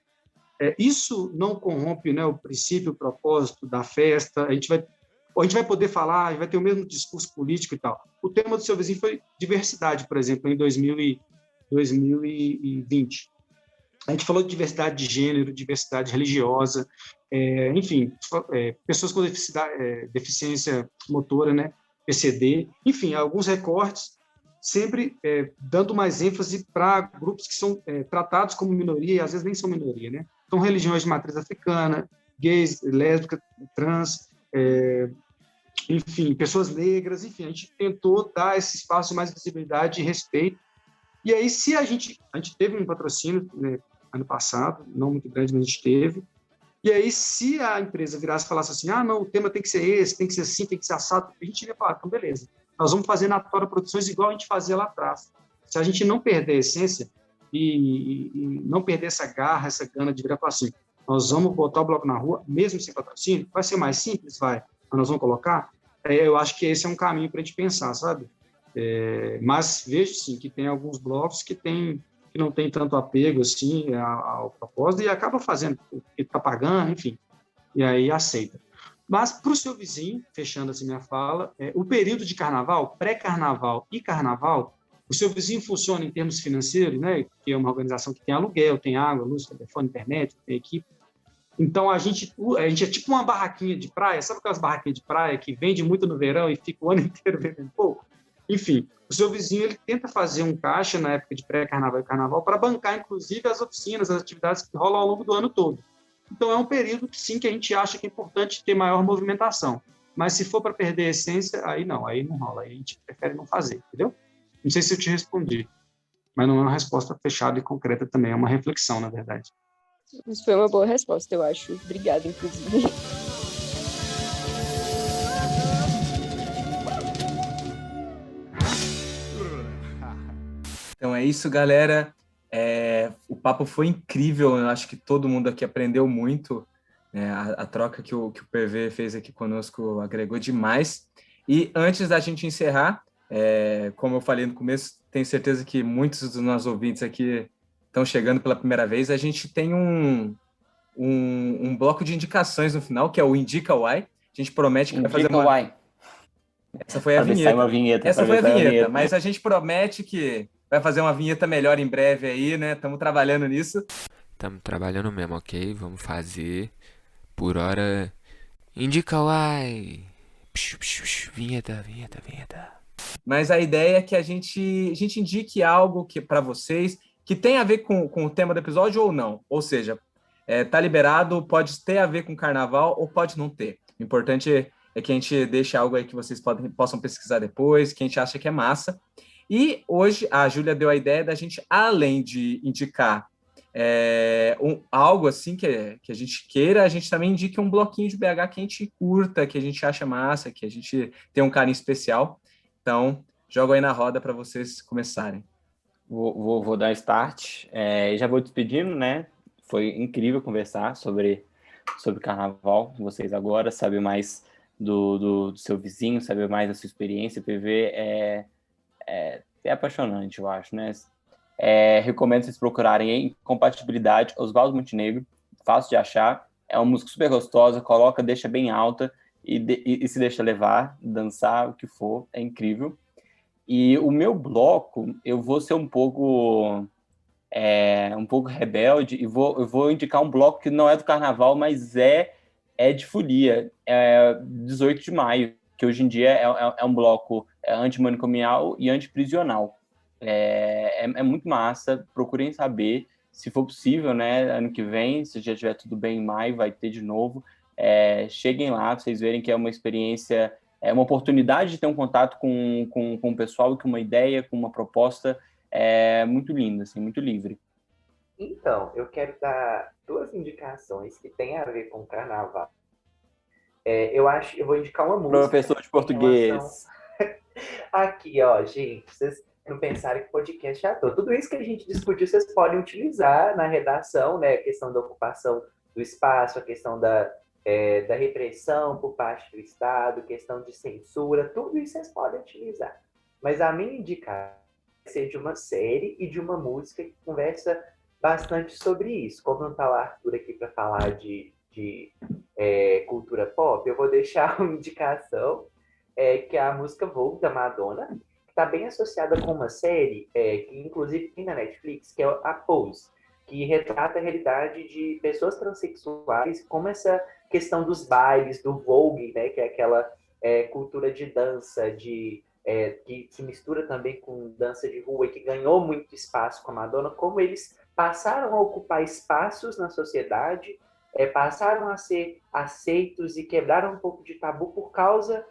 isso não corrompe, né, o princípio, o propósito da festa, a gente vai poder falar, vai ter o mesmo discurso político e tal. O tema do seu vizinho foi diversidade, por exemplo, em 2020. A gente falou de diversidade de gênero, diversidade religiosa, enfim, pessoas com deficiência motora, né, PCD, enfim, alguns recortes, sempre dando mais ênfase para grupos que são tratados como minoria e às vezes nem são minoria, né? Então, religiões de matriz africana, gays, lésbicas, trans, enfim, pessoas negras, enfim, a gente tentou dar esse espaço de mais visibilidade e respeito. E aí, se a gente teve um patrocínio, né, ano passado, não muito grande, mas a gente teve, e aí, se a empresa virasse e falasse assim, não, o tema tem que ser esse, tem que ser assim, tem que ser assado, a gente iria falar, então, beleza, nós vamos fazer na Tora Produções igual a gente fazia lá atrás. Se a gente não perder a essência e não perder essa garra, essa gana de virar e falar assim, nós vamos botar o bloco na rua, mesmo sem patrocínio, vai ser mais simples? Vai, mas nós vamos colocar? Eu acho que esse é um caminho para a gente pensar, sabe? Mas vejo, sim, que tem alguns blocos que não tem tanto apego, assim, ao propósito e acaba fazendo, porque está pagando, enfim, e aí aceita. Mas, para o seu vizinho, fechando assim minha fala, o período de carnaval, pré-carnaval e carnaval, o seu vizinho funciona em termos financeiros, né? Que é uma organização que tem aluguel, tem água, luz, telefone, internet, tem equipe. Então, a gente é tipo uma barraquinha de praia, sabe aquelas barraquinhas de praia que vende muito no verão e fica o ano inteiro vendendo pouco? Enfim, o seu vizinho ele tenta fazer um caixa na época de pré-carnaval e carnaval para bancar, inclusive, as oficinas, as atividades que rolam ao longo do ano todo. Então, é um período que, sim, que a gente acha que é importante ter maior movimentação. Mas, se for para perder a essência, aí não rola. Aí a gente prefere não fazer, entendeu? Não sei se eu te respondi, mas não é uma resposta fechada e concreta também, é uma reflexão, na verdade. Isso foi uma boa resposta, eu acho. Obrigada, inclusive. Então é isso, galera. O papo foi incrível, eu acho que todo mundo aqui aprendeu muito, né? A troca que o PV fez aqui conosco agregou demais. E antes da gente encerrar, como eu falei no começo, tenho certeza que muitos dos nossos ouvintes aqui estão chegando pela primeira vez. A gente tem um bloco de indicações no final, que é o Indica Why. A gente promete que vai fazer uma... Why. Essa foi a vinheta. Essa foi a vinheta, mas a gente promete que vai fazer uma vinheta melhor em breve aí, né? Estamos trabalhando nisso. Estamos trabalhando mesmo, ok? Vamos fazer. Por hora, Indica Why. Vinheta. Mas a ideia é que a gente indique algo que para vocês que tem a ver com o tema do episódio ou não. Ou seja, tá liberado, pode ter a ver com carnaval ou pode não ter. O importante é que a gente deixe algo aí que vocês possam pesquisar depois, que a gente acha que é massa. E hoje a Júlia deu a ideia da gente, além de indicar algo assim que a gente queira, a gente também indique um bloquinho de BH que a gente curta, que a gente acha massa, que a gente tem um carinho especial. Então, jogo aí na roda para vocês começarem. Vou dar start. Já vou despedindo, né? Foi incrível conversar sobre carnaval com vocês agora, saber mais do seu vizinho, saber mais da sua experiência. PV é apaixonante, eu acho, né? Recomendo vocês procurarem em Compatibilidade, Oswaldo Montenegro, fácil de achar, é uma música super gostosa, deixa bem alta e se deixa levar, dançar, o que for, é incrível. E o meu bloco, eu vou ser um pouco rebelde e eu vou indicar um bloco que não é do carnaval, mas é de folia, 18 de maio, que hoje em dia é um bloco antimanicomial e antiprisional. É muito massa, procurem saber, se for possível, né, ano que vem, se já estiver tudo bem em maio, vai ter de novo. Cheguem lá para vocês verem que é uma experiência, uma oportunidade de ter um contato com o pessoal e com uma ideia, com uma proposta muito linda, assim, muito livre. Então, eu quero dar 2 indicações que têm a ver com o carnaval. Eu vou indicar uma música. Professor de português. Aqui, ó, gente, não pensarem que podcast é à toa. Tudo isso que a gente discutiu, vocês podem utilizar na redação, né? A questão da ocupação do espaço, a questão da repressão por parte do Estado, questão de censura, tudo isso vocês podem utilizar. Mas a minha indicação é ser de uma série e de uma música que conversa bastante sobre isso. Como não está o Arthur aqui para falar de cultura pop, eu vou deixar uma indicação, que é a música Vogue, da Madonna, que está bem associada com uma série, que inclusive tem na Netflix, que é a Pose, que retrata a realidade de pessoas transexuais, como essa questão dos bailes, do Vogue, né, que é aquela cultura de dança, que se mistura também com dança de rua e que ganhou muito espaço com a Madonna, como eles passaram a ocupar espaços na sociedade, passaram a ser aceitos e quebraram um pouco de tabu por causa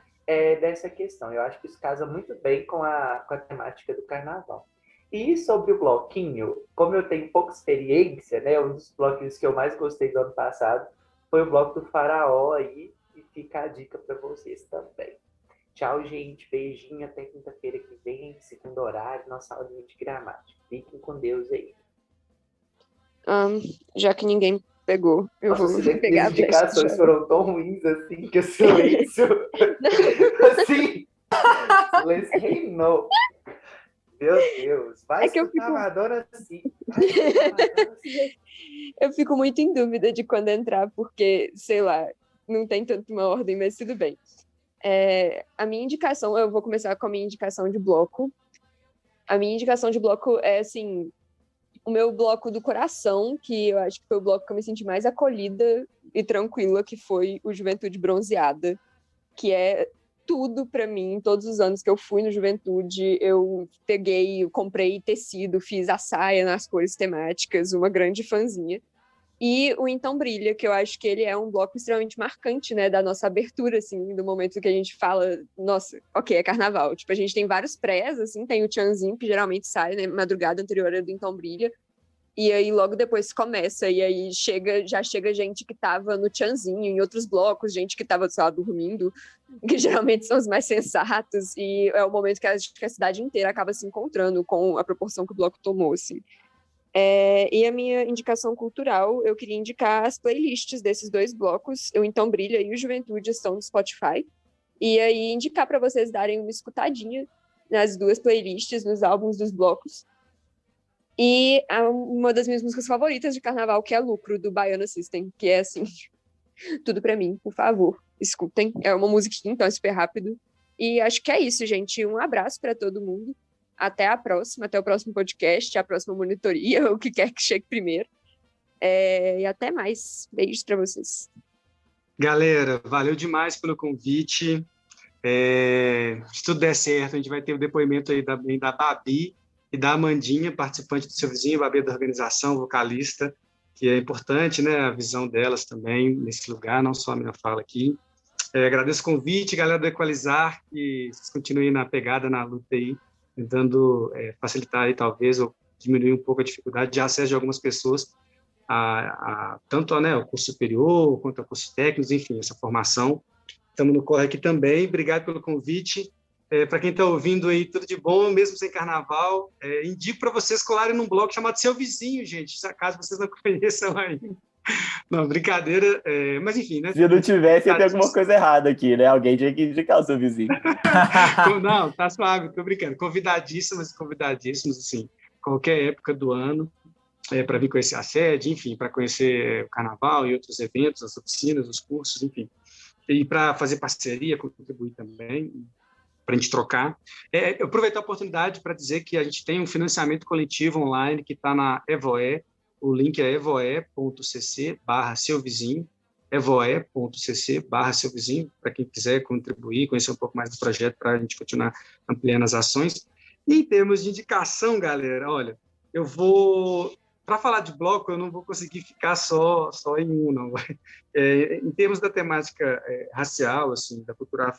dessa questão. Eu acho que isso casa muito bem com a temática do carnaval. E sobre o bloquinho, como eu tenho pouca experiência, né, um dos bloquinhos que eu mais gostei do ano passado foi o bloco do Faraó aí, e fica a dica para vocês também. Tchau, gente. Beijinho. Até quinta-feira que vem, segundo horário, nossa aula de gramática. Fiquem com Deus aí. Já que ninguém pegou, eu vou pegar a indicações foram tão ruins assim que o silêncio. Assim. O silêncio reinou. Meu Deus. Vai escutar a Madonna assim. Eu fico muito em dúvida de quando entrar, porque, sei lá, não tem tanto uma ordem, mas tudo bem. A minha indicação, eu vou começar com a minha indicação de bloco. A minha indicação de bloco é, assim, o meu bloco do coração, que eu acho que foi o bloco que eu me senti mais acolhida e tranquila, que foi o Juventude Bronzeada, que é tudo para mim. Todos os anos que eu fui no Juventude, eu comprei tecido, fiz a saia nas cores temáticas, uma grande fãzinha. E o Então Brilha, que eu acho que ele é um bloco extremamente marcante, né, da nossa abertura, assim, do momento que a gente fala, nossa, ok, é carnaval. Tipo, a gente tem vários prés, assim, tem o tchanzinho, que geralmente sai, né, madrugada anterior do Então Brilha, e aí logo depois começa, e aí já chega gente que tava no tchanzinho, em outros blocos, gente que tava, sei lá, dormindo, que geralmente são os mais sensatos, e é o momento que a cidade inteira acaba se encontrando com a proporção que o bloco tomou, assim. E a minha indicação cultural, eu queria indicar as playlists desses dois blocos, o Então Brilha e o Juventude estão no Spotify, e aí indicar para vocês darem uma escutadinha nas duas playlists, nos álbuns dos blocos. E uma das minhas músicas favoritas de carnaval, que é Lucro, do Baiana System, que é assim, tudo para mim, por favor, escutem. É uma musiquinha, então é super rápido. E acho que é isso, gente. Um abraço para todo mundo. Até a próxima, até o próximo podcast, a próxima monitoria, o que quer que chegue primeiro. E até mais. Beijos para vocês. Galera, valeu demais pelo convite. Se tudo der certo, a gente vai ter o depoimento aí da Babi e da Amandinha, participante do Seu Vizinho, Babi da organização, vocalista, que é importante, né, a visão delas também nesse lugar, não só a minha fala aqui. Agradeço o convite, galera do Equalizar, que vocês continuem na pegada, na luta aí, tentando facilitar aí, talvez, ou diminuir um pouco a dificuldade de acesso de algumas pessoas tanto ao curso superior, quanto ao curso técnico, enfim, essa formação. Estamos no corre aqui também. Obrigado pelo convite. Para quem está ouvindo aí, tudo de bom, mesmo sem carnaval. Indico para vocês colarem num blog chamado Seu Vizinho, gente, se acaso vocês não conheçam aí. Não, brincadeira, mas enfim, né? Se não tivesse, ia ter alguma coisa errada aqui, né? Alguém tinha que indicar o seu vizinho. Não, tá suave, tô brincando. Convidadíssimos, assim, qualquer época do ano, para vir conhecer a sede, enfim, para conhecer o carnaval e outros eventos, as oficinas, os cursos, enfim. E para fazer parceria, contribuir também, para a gente trocar. Eu aproveitar a oportunidade para dizer que a gente tem um financiamento coletivo online que está na Evoe. O link é evoe.cc/seuvizinho, evoe.cc/seuvizinho, para quem quiser contribuir, conhecer um pouco mais do projeto, para a gente continuar ampliando as ações. E em termos de indicação, galera, olha, para falar de bloco, eu não vou conseguir ficar só em um, não. Em termos da temática racial, assim, da cultura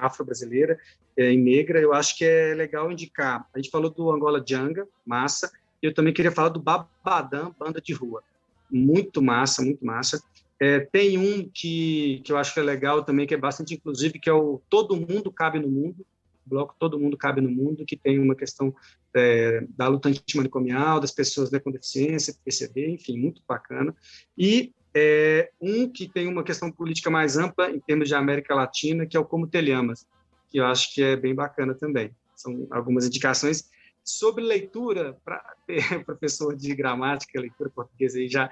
afro-brasileira e negra, eu acho que é legal indicar. A gente falou do Angola Djanga, massa. Eu também queria falar do Babadã, banda de rua. Muito massa, muito massa. Tem um que eu acho que é legal também, que é bastante inclusive, que é o Todo Mundo Cabe no Mundo, bloco Todo Mundo Cabe no Mundo, que tem uma questão da luta antimanicomial, das pessoas, né, com deficiência, PCD, enfim, muito bacana. E um que tem uma questão política mais ampla em termos de América Latina, que é o Como Te Llamas, que eu acho que é bem bacana também. São algumas indicações. Sobre leitura, para ter professor de gramática, leitura portuguesa aí já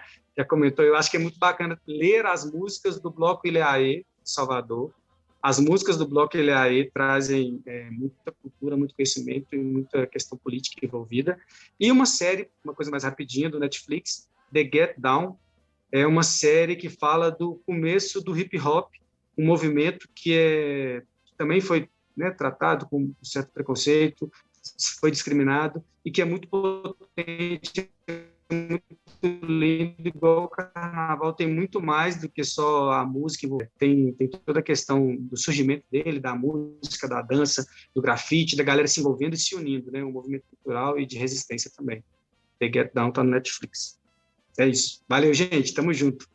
comentou, eu acho que é muito bacana ler as músicas do Bloco Ileaê, de Salvador. As músicas do Bloco Ileaê trazem muita cultura, muito conhecimento e muita questão política envolvida. E uma série, uma coisa mais rapidinha, do Netflix, The Get Down, é uma série que fala do começo do hip-hop, um movimento que também foi, né, tratado com um certo preconceito, foi discriminado, e que é muito potente, muito lindo, igual o carnaval tem muito mais do que só a música, tem toda a questão do surgimento dele, da música, da dança, do grafite, da galera se envolvendo e se unindo, né, um movimento cultural e de resistência também. The Get Down tá no Netflix. É isso. Valeu, gente, tamo junto.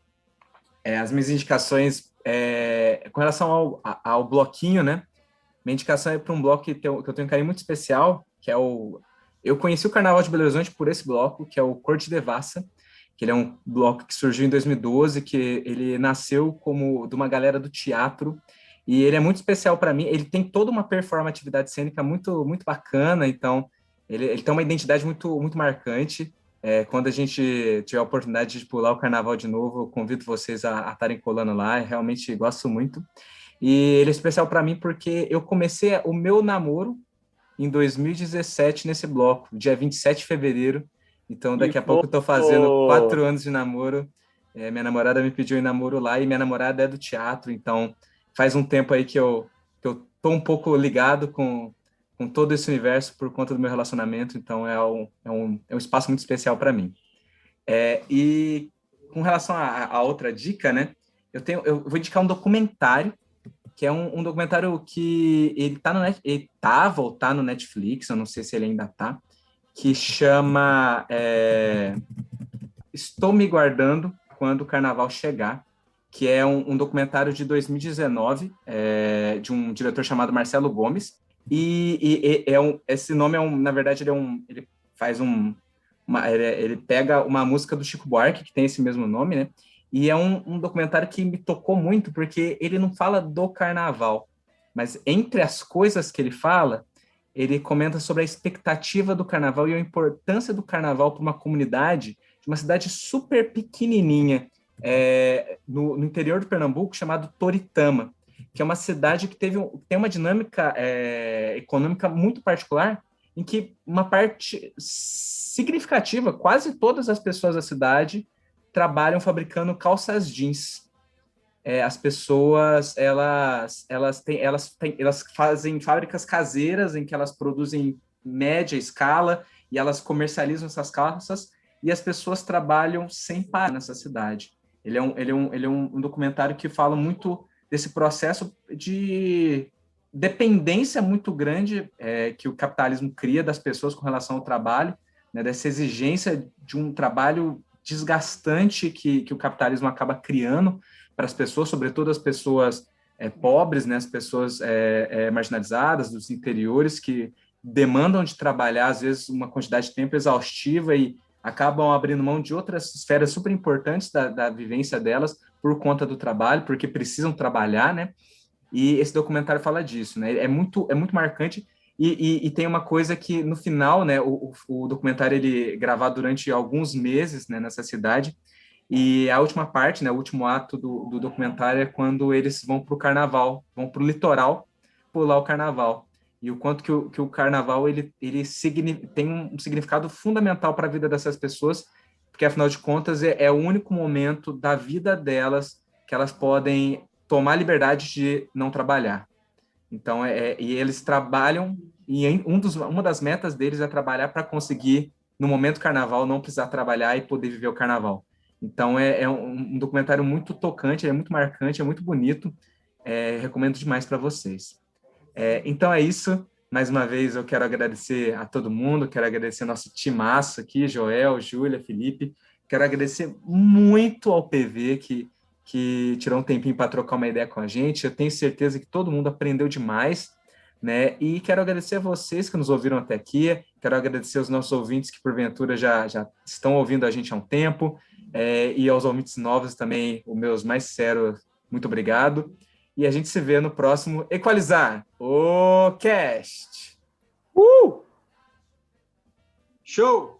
As minhas indicações, com relação ao bloquinho, né, minha indicação é para um bloco que eu tenho um carinho muito especial, que é eu conheci o Carnaval de Belo Horizonte por esse bloco, que é o Corte Devassa, que ele é um bloco que surgiu em 2012, que ele nasceu de uma galera do teatro, e ele é muito especial para mim. Ele tem toda uma performatividade cênica muito, muito bacana, então ele tem uma identidade muito, muito marcante. Quando a gente tiver a oportunidade de pular o Carnaval de novo, eu convido vocês a estarem colando lá, eu realmente gosto muito. E ele é especial para mim porque eu comecei o meu namoro em 2017 nesse bloco, dia 27 de fevereiro. Então, daqui a pouco eu estou fazendo 4 anos de namoro. Minha namorada me pediu em namoro lá e minha namorada é do teatro. Então, faz um tempo aí que eu estou um pouco ligado com todo esse universo por conta do meu relacionamento. Então, é um espaço muito especial para mim. E com relação a outra dica, né? Eu vou indicar um documentário, que é um documentário que ele estava ou tá no Netflix, eu não sei se ele ainda tá, que chama Estou Me Guardando Quando o Carnaval Chegar, que é um documentário de 2019, de um diretor chamado Marcelo Gomes, e esse nome na verdade, ele faz ele pega uma música do Chico Buarque, que tem esse mesmo nome, né? E é um documentário que me tocou muito, porque ele não fala do carnaval, mas entre as coisas que ele fala, ele comenta sobre a expectativa do carnaval e a importância do carnaval para uma comunidade de uma cidade super pequenininha, no interior do Pernambuco, chamado Toritama, que é uma cidade que tem uma dinâmica econômica muito particular, em que uma parte significativa, quase todas as pessoas da cidade, trabalham fabricando calças jeans. As pessoas elas fazem fábricas caseiras em que elas produzem média escala e elas comercializam essas calças, e as pessoas trabalham sem parar nessa cidade. Ele é um documentário que fala muito desse processo de dependência muito grande que o capitalismo cria das pessoas com relação ao trabalho, né, dessa exigência de um trabalho desgastante que o capitalismo acaba criando para as pessoas, sobretudo as pessoas pobres, né, as pessoas marginalizadas, dos interiores, que demandam de trabalhar, às vezes, uma quantidade de tempo exaustiva e acabam abrindo mão de outras esferas super importantes da vivência delas por conta do trabalho, porque precisam trabalhar, né? E esse documentário fala disso, né? É muito marcante. E tem uma coisa que, no final, né, o documentário ele é gravado durante alguns meses, né, nessa cidade, e a última parte, né, o último ato do documentário é quando eles vão para o carnaval, vão para o litoral pular o carnaval. E o quanto que o carnaval ele tem um significado fundamental para a vida dessas pessoas, porque, afinal de contas, é o único momento da vida delas que elas podem tomar a liberdade de não trabalhar. Então, e eles trabalham, e uma das metas deles é trabalhar para conseguir, no momento do carnaval, não precisar trabalhar e poder viver o carnaval. Então, é um documentário muito tocante, é muito marcante, é muito bonito, recomendo demais para vocês. Então, é isso. Mais uma vez, eu quero agradecer a todo mundo, quero agradecer nosso timaço aqui, Joel, Júlia, Felipe, quero agradecer muito ao PV, que tirou um tempinho para trocar uma ideia com a gente. Eu tenho certeza que todo mundo aprendeu demais né? E quero agradecer a vocês que nos ouviram até aqui, quero agradecer aos nossos ouvintes que, porventura, já estão ouvindo a gente há um tempo, e aos ouvintes novos também, os meus mais sinceros, muito obrigado. E a gente se vê no próximo Equalizar, o Cast. Show!